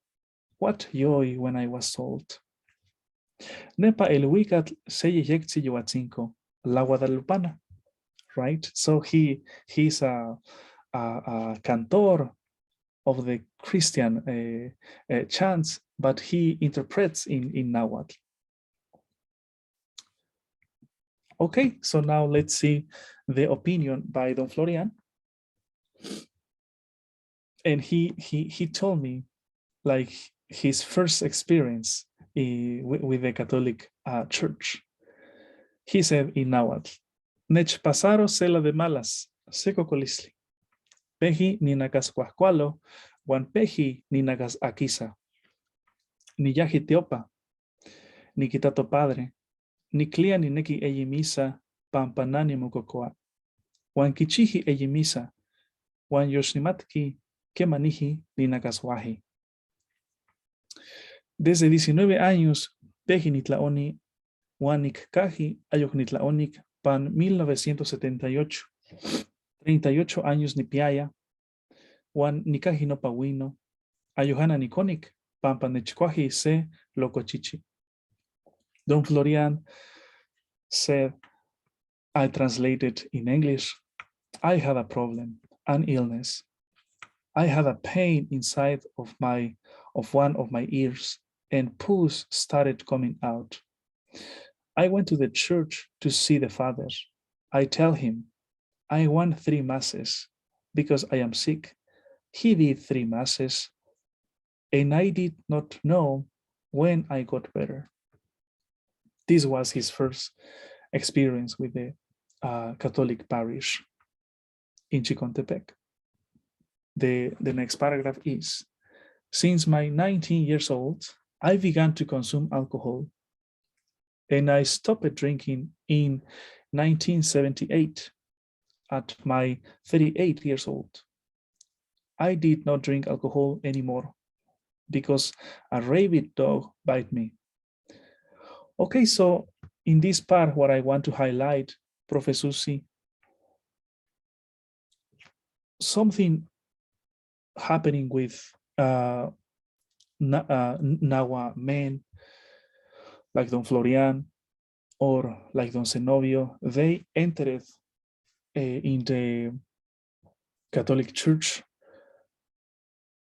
What joy when I was told. Nepa el wikat seyeyekzi yoatzinko, la Guadalupana." Right? So he's a cantor of the Christian chants, but he interprets in Nahuatl. Okay, so now let's see the opinion by Don Florian. And he told me like his first experience with the Catholic Church. He said in Nahuatl, "Nech pasaro cela de malas, seco colisli. Peji ni nagas cuascualo, wan peji ni nagas aquisa. Ni yaji teopa, ni quitato padre, ni clia ni neki eyimisa, pampanani mucocoa. Wan kichihi eyimisa, wan yoshnimatki kemanihi ni nagaswahi." Desde 19 años, peji nitlaoni, wan nikkaji ayok nitlaonik pan 1978. 38 años ni piaya, wan nikaji no pawino, ayohana nikonik, pampa nechkwaji se locochichi. Don Florian said, I translated in English, I had a problem, an illness. I had a pain inside of one of my ears, and pus started coming out. I went to the church to see the father. I tell him, I want 3 masses because I am sick. He did 3 masses, and I did not know when I got better. This was his first experience with the Catholic parish in Chicontepec. The next paragraph is, since my 19 years old, I began to consume alcohol, and I stopped drinking in 1978. at my 38 years old. I did not drink alcohol anymore because a rabid dog bit me. Okay, so in this part, what I want to highlight, Professor Susi, something happening with Nahua men like Don Florian or like Don Zenobio. They entered in the Catholic Church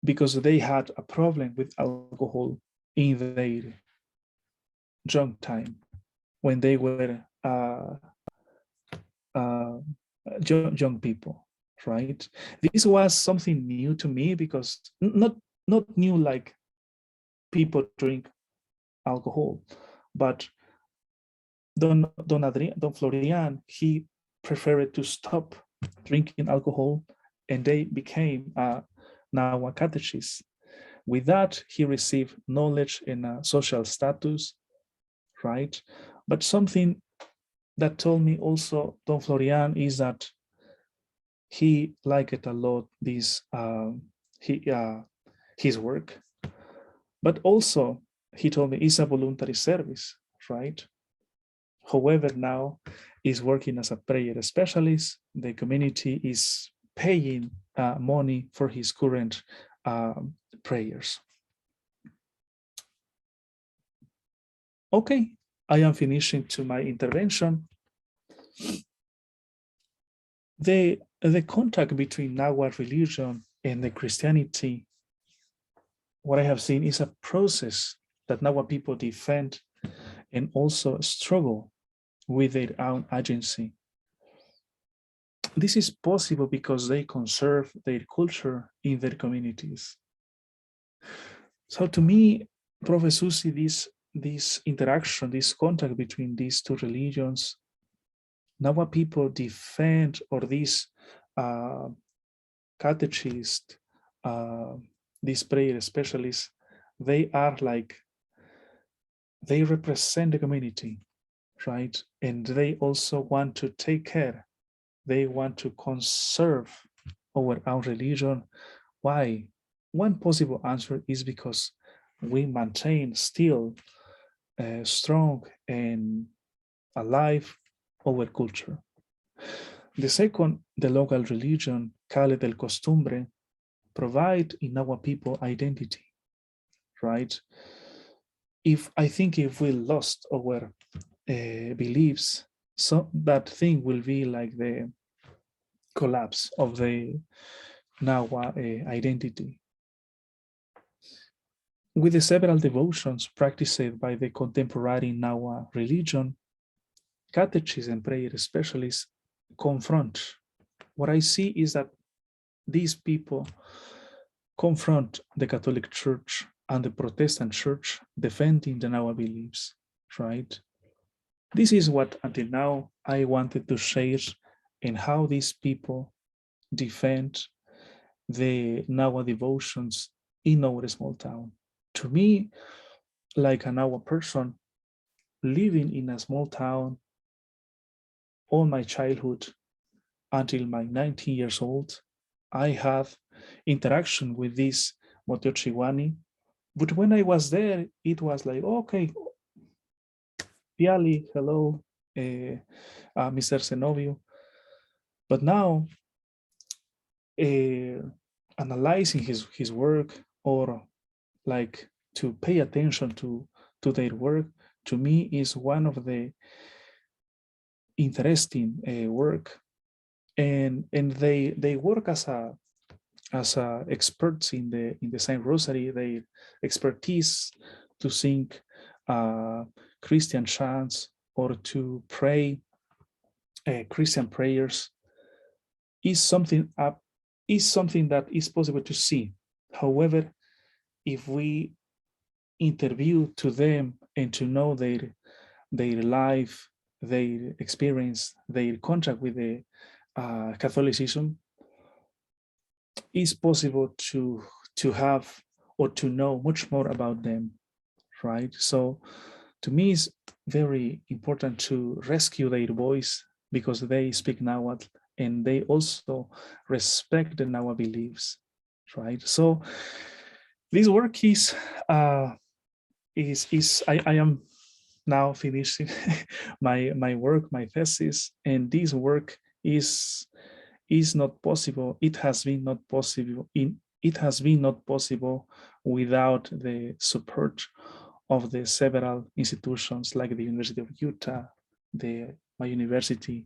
because they had a problem with alcohol in their young time when they were young people, right? This was something new to me because not new like people drink alcohol, but Don Florian, he preferred to stop drinking alcohol, and they became now a catechist. With that, he received knowledge and social status, right? But something that told me also Don Florian is that he liked a lot this his work, but also he told me it's a voluntary service, right? However, now is working as a prayer specialist. The community is paying money for his current prayers. Okay, I am finishing to my intervention. The contact between Nahuatl religion and the Christianity, what I have seen is a process that Nahuatl people defend and also struggle with their own agency. This is possible because they conserve their culture in their communities. So to me, Professor Susi, this interaction, this contact between these two religions, Nahua people defend, or these catechists, these prayer specialists, they are like, they represent the community, right? And they also want to take care. They want to conserve our own religion. Why? One possible answer is because we maintain still strong and alive our culture. The second, the local religion, called el costumbre, provide in our people identity, right? If we lost our beliefs, so that thing will be like the collapse of the Nahua identity. With the several devotions practiced by the contemporary Nahua religion, catechists and prayer specialists confront. What I see is that these people confront the Catholic Church and the Protestant Church defending the Nahua beliefs, right? This is what until now I wanted to share, and how these people defend the Nahua devotions in our small town. To me, like a Nahua person living in a small town all my childhood until my 19 years old, I have interaction with this Motiochihuanih. But when I was there, it was like, okay, Piali, hello, Mr. Zenobio. But now, analyzing his work, or like to pay attention to their work, to me is one of the interesting work, and they work as experts in the Saint Rosary. Their expertise to sing Christian chants or to pray Christian prayers is something that is possible to see. However, if we interview to them and to know their life, their experience, their contact with the Catholicism, it's possible to have or to know much more about them, right? So to me, it's very important to rescue their voice because they speak Nahuatl and they also respect the Nahua beliefs, right? So this work is I am now finishing my work, my thesis, and this work is not possible. It has been not possible without the support of the several institutions like the University of Utah, my university,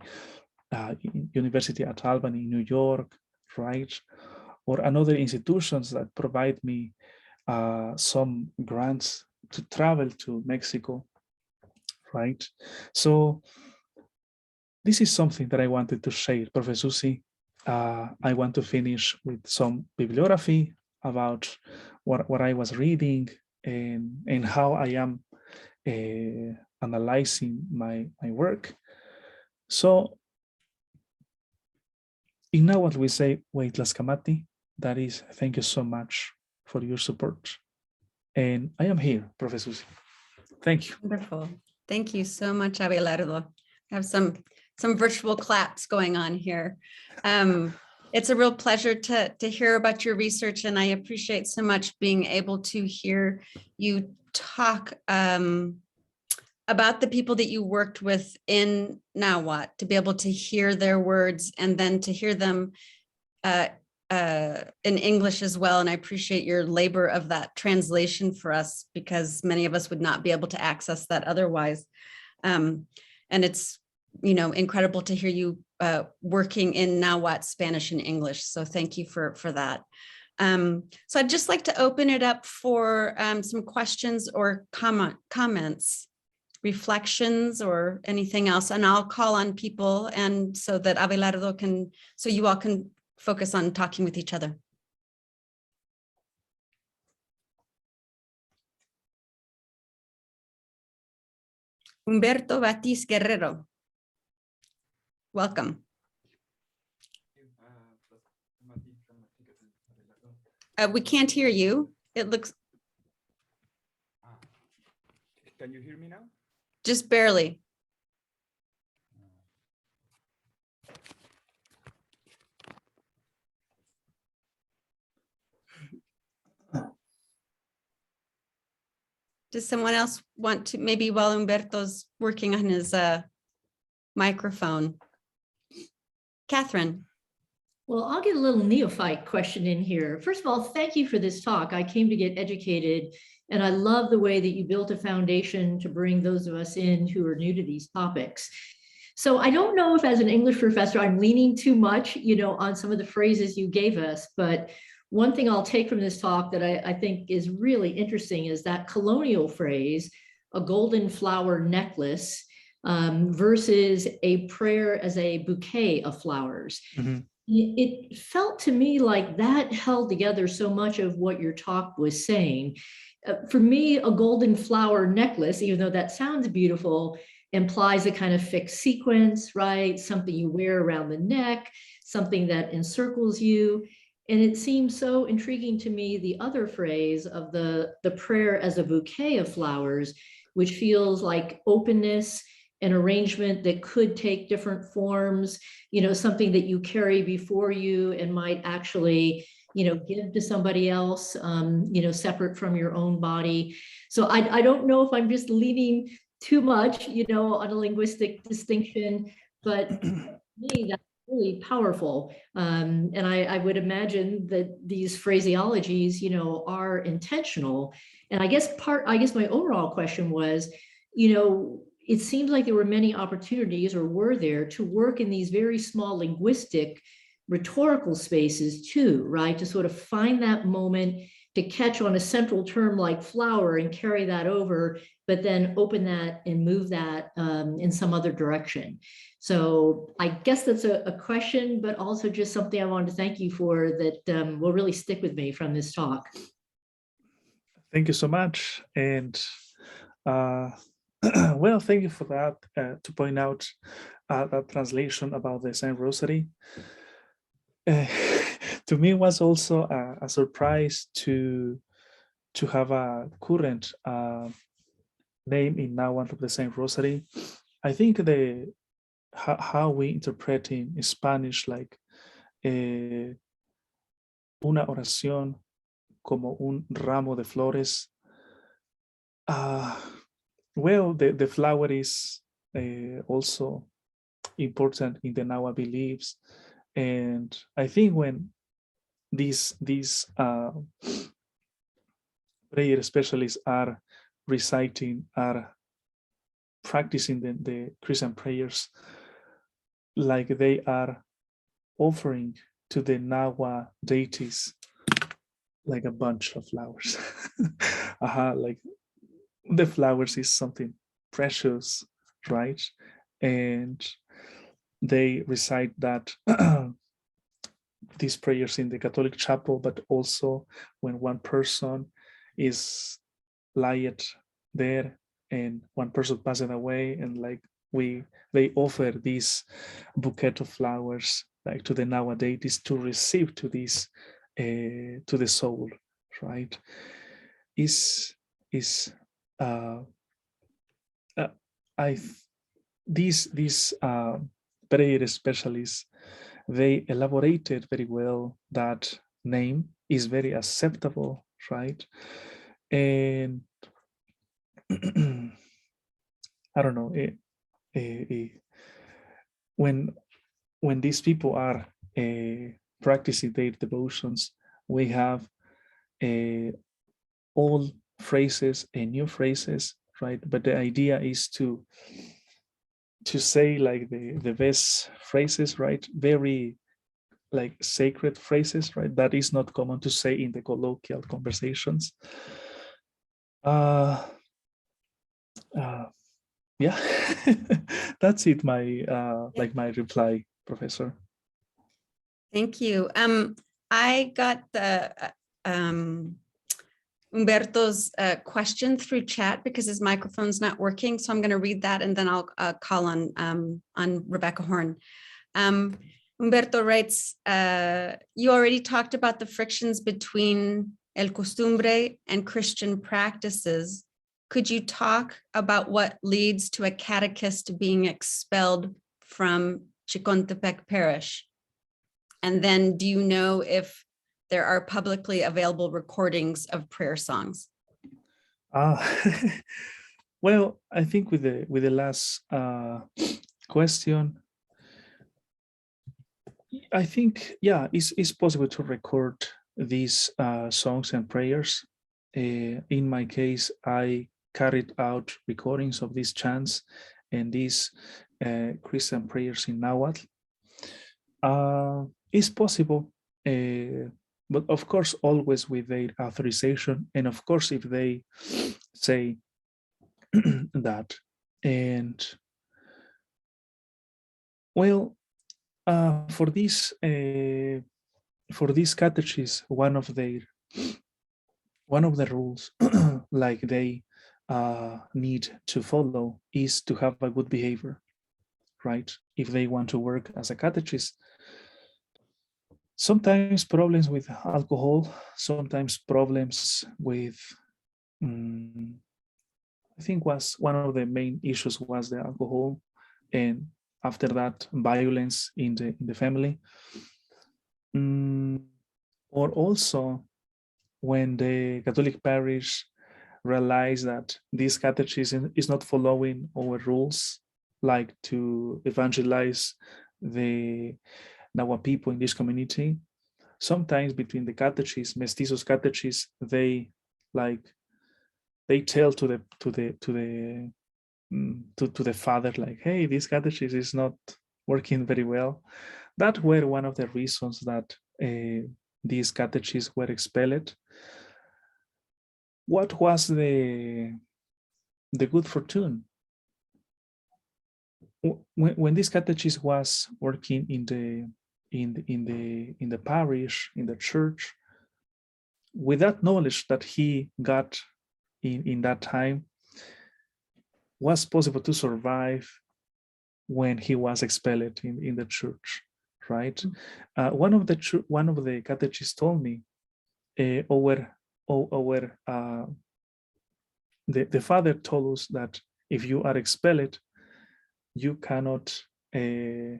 University at Albany, New York, right? Or another institutions that provide me some grants to travel to Mexico, right? So this is something that I wanted to share, Professor Susi. I want to finish with some bibliography about what I was reading and how I am analyzing my work. So in Nahuatl we say, "Wait, Tlaskamati," that is, thank you so much for your support. And I am here, Professor Susi. Thank you. Wonderful. Thank you so much, Abelardo. I have some virtual claps going on here. It's a real pleasure to hear about your research, and I appreciate so much being able to hear you talk about the people that you worked with in Nahuatl, to be able to hear their words and then to hear them in English as well. And I appreciate your labor of that translation for us, because many of us would not be able to access that otherwise. And it's, incredible to hear you working in Nahuatl, Spanish, and English. So thank you for that. So I'd just like to open it up for some questions or comments, reflections, or anything else. And I'll call on people, and so that Abelardo so you all can focus on talking with each other. Humberto Batiz Guerrero. Welcome. We can't hear you. It looks. Can you hear me now? Just barely. Does someone else want to, maybe while Humberto's working on his microphone? Catherine. Well, I'll get a little neophyte question in here. First of all, thank you for this talk. I came to get educated, and I love the way that you built a foundation to bring those of us in who are new to these topics. So I don't know if as an English professor, I'm leaning too much, on some of the phrases you gave us, but one thing I'll take from this talk that I think is really interesting is that colonial phrase, a golden flower necklace, versus a prayer as a bouquet of flowers. Mm-hmm. It felt to me like that held together so much of what your talk was saying. For me, a golden flower necklace, even though that sounds beautiful, implies a kind of fixed sequence, right? Something you wear around the neck, something that encircles you. And it seems so intriguing to me, the other phrase of the prayer as a bouquet of flowers, which feels like openness, an arrangement that could take different forms, something that you carry before you and might actually, give to somebody else, separate from your own body. So I don't know if I'm just leaning too much, on a linguistic distinction, but to me, that's really powerful. And I would imagine that these phraseologies, are intentional. And I guess my overall question was, it seems like there were many opportunities, or were there, to work in these very small linguistic rhetorical spaces too, right? To sort of find that moment, to catch on a central term like flower and carry that over, but then open that and move that in some other direction. So I guess that's a question, but also just something I wanted to thank you for that will really stick with me from this talk. Thank you so much. And well, thank you for that, to point out that translation about the Saint Rosary. To me, it was also a surprise to have a current name in Nahuatl of the Saint Rosary. I think how we interpret in Spanish, like una oración como un ramo de flores. Well, the flower is also important in the Nahua beliefs, and I think when these prayer specialists are practicing the Christian prayers, like they are offering to the Nahua deities like a bunch of flowers. Like the flowers is something precious, right? And they recite that these prayers in the Catholic chapel, but also when one person is laid there and one person passed away, and like they offer this bouquet of flowers like to the Nahua deities to receive to this to the soul, right? Is these prayer specialists, they elaborated very well that name is very acceptable, right? And I don't know, when these people are practicing their devotions, we have old phrases and new phrases, right? But the idea is to say like the best phrases, right? Very like sacred phrases, right? That is not common to say in the colloquial conversations. Yeah, that's it. My like my reply, Professor. Thank you. I got the Humberto's question through chat because his microphone's not working. So I'm going to read that and then I'll call on Rebecca Horn. Humberto writes, you already talked about the frictions between el costumbre and Christian practices. Could you talk about what leads to a catechist being expelled from Chicontepec parish? And then do you know if there are publicly available recordings of prayer songs? Well, I think with the last question, I think, yeah, it's possible to record these songs and prayers. In my case, I carried out recordings of these chants and these Christian prayers in Nahuatl. It's possible, but of course, always with their authorization. And of course, if they say that, and well, for this catechists, one of the rules like they need to follow is to have a good behavior, right? If they want to work as a catechist. Sometimes problems with alcohol, sometimes problems with, I think was one of the main issues was the alcohol, and after that, violence in the family. Or also when the Catholic parish realized that this catechism is not following our rules, like to evangelize the Nahua people in this community. Sometimes between the catechists, mestizos catechists, they tell to the father, like, hey, this catechism is not working very well. That were one of the reasons that these catechists were expelled. What was the good fortune? When this catechist was working in the parish, in the church, with that knowledge that he got in that time, was possible to survive when he was expelled in the church, right? One of the catechists told me, the father told us that if you are expelled, you cannot teach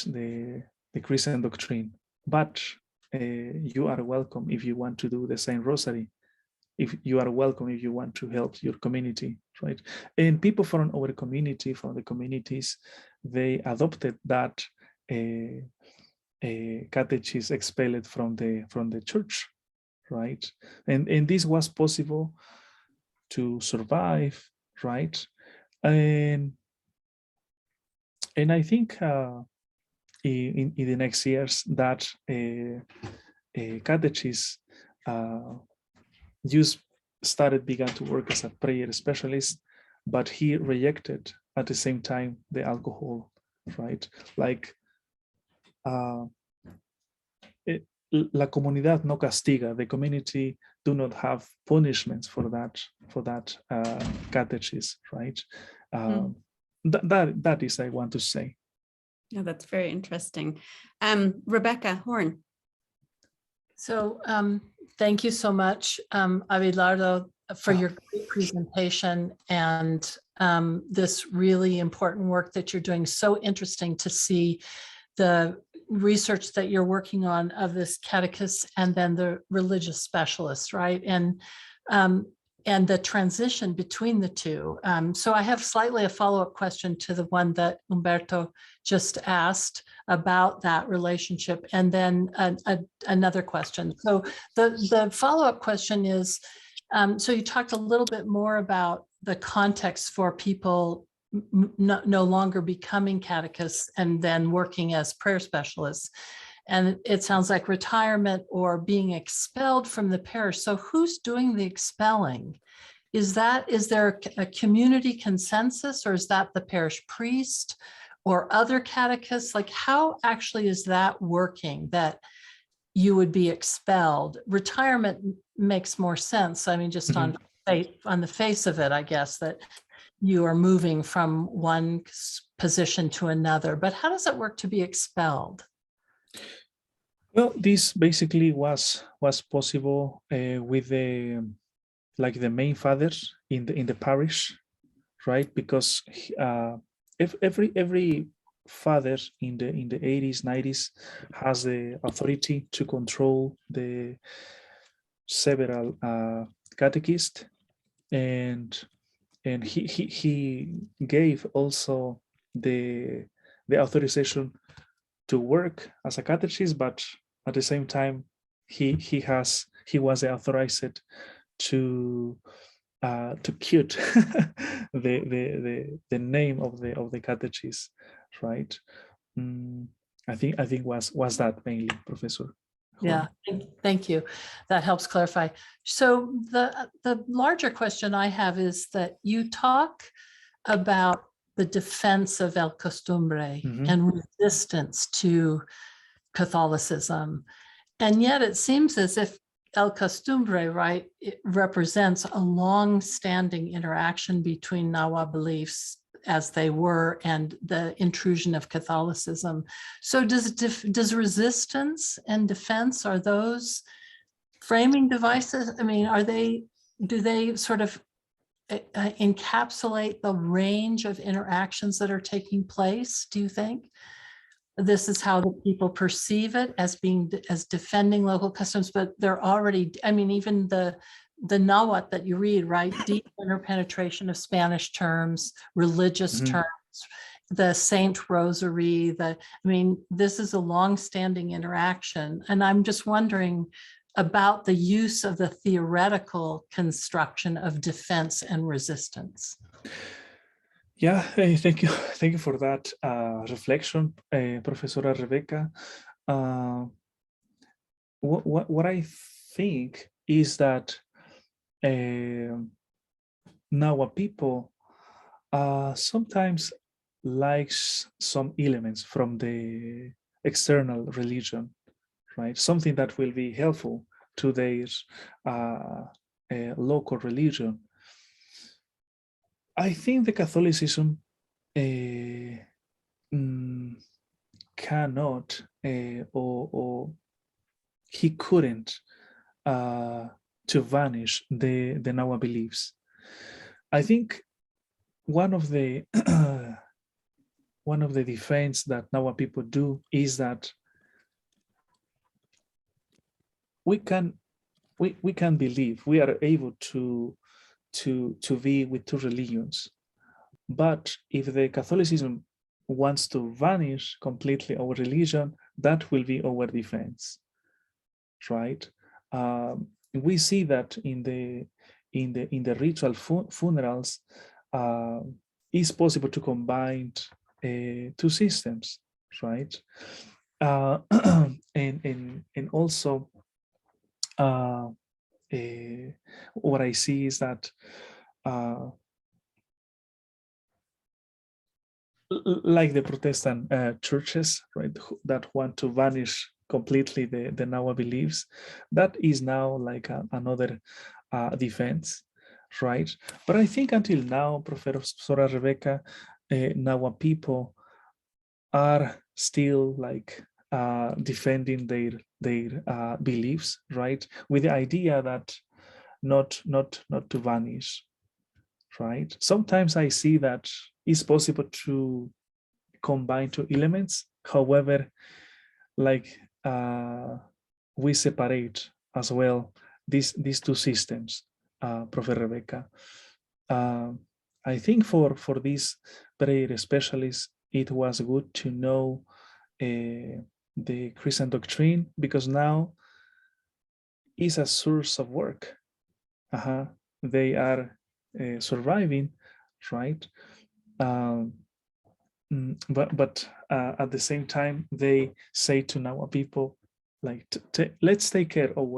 the Christian doctrine, but you are welcome if you want to do the same rosary. If you are welcome if you want to help your community, right? And people from our community, from the communities, they adopted that catechist expelled from the church, right? And this was possible to survive, right? And I think in the next years that catechist began to work as a prayer specialist, but he rejected at the same time the alcohol, right? Like la comunidad no castiga, the community do not have punishments for that catechist, right? That is I want to say. Yeah, that's very interesting. Rebecca Horn. So thank you so much, Abelardo, for your great presentation and this really important work that you're doing. So interesting to see the research that you're working on of this catechist and then the religious specialists, right? And the transition between the two. So I have slightly a follow-up question to the one that Humberto just asked about that relationship, and then another question. So the follow-up question is, so you talked a little bit more about the context for people no longer becoming catechists and then working as prayer specialists. And it sounds like retirement or being expelled from the parish. So who's doing the expelling? Is there a community consensus, or is that the parish priest or other catechists? Like, how actually is that working, that you would be expelled? Retirement makes more sense. I mean, just on the face of it, I guess, that you are moving from one position to another. But how does it work to be expelled? Well, this basically was possible with the main fathers in the parish, right? Because every father in the 80s, 90s has the authority to control the several catechists, and he gave also the authorization to work as a catechist, but at the same time he was authorized to cute the name of the catechist, right? I think was that mainly, Professor. Yeah, thank you. That helps clarify. So the larger question I have is that you talk about the defense of el costumbre and resistance to Catholicism. And yet it seems as if el costumbre, right, it represents a long-standing interaction between Nahua beliefs as they were and the intrusion of Catholicism. So does resistance and defense, are those framing devices? I mean, do they sort of encapsulate the range of interactions that are taking place, do you think? This is how the people perceive it, as defending local customs, but they're already, I mean, even the Nahuatl that you read, right? Deep interpenetration of Spanish terms, religious terms, the Saint Rosary, this is a long-standing interaction. And I'm just wondering about the use of the theoretical construction of defense and resistance. Yeah, thank you for that reflection, Professora Rebecca. What I think is that Nahua people sometimes likes some elements from the external religion, right? Something that will be helpful to their local religion. I think the Catholicism cannot or he couldn't to vanish the Nahua beliefs. I think one of the the defense that Nahua people do is that we can believe, we are able to be with two religions. But if the Catholicism wants to vanish completely our religion, that will be our defense, right? We see that in the ritual funerals, it's possible to combine two systems, right? And also what I see is that like the Protestant churches, right, that want to vanish completely the Nahua beliefs, that is now like another defense, right? But I think until now, Professora Rebecca, Nahua people are still like defending their beliefs, right, with the idea that not to vanish, right? Sometimes I see that it's possible to combine two elements. However, like we separate as well these two systems, Professor Rebecca. I think for these prayer specialists, it was good to know the Christian doctrine, because now it's a source of work. They are surviving, right? But at the same time, they say to Nahua people, like, let's take care of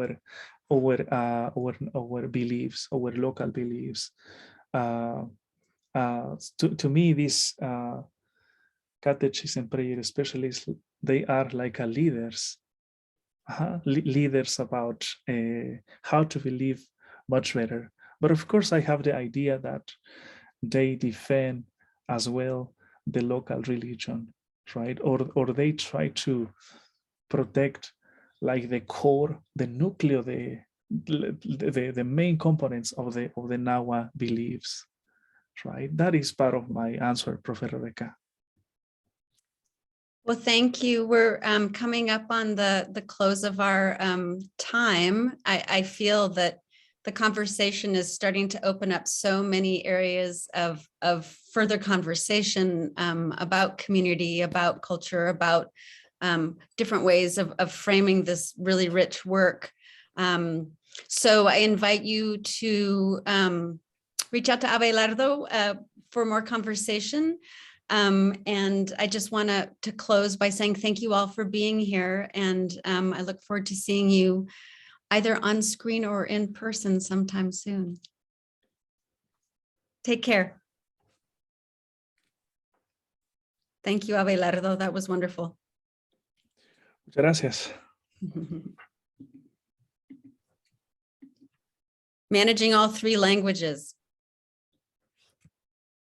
our beliefs, our local beliefs. To me, these catechists and prayer specialists, they are like leaders, leaders about how to believe much better. But of course, I have the idea that they defend as well the local religion, right? Or they try to protect like the core, the nucleo, the main components of the Nahua beliefs, right? That is part of my answer, Professor Rebecca. Well, thank you. We're coming up on the close of our time. I feel that the conversation is starting to open up so many areas of further conversation about community, about culture, about different ways of framing this really rich work. So I invite you to reach out to Abelardo for more conversation. And I just want to close by saying thank you all for being here. And I look forward to seeing you either on screen or in person sometime soon. Take care. Thank you, Abelardo. That was wonderful. Muchas gracias. Managing all 3 languages.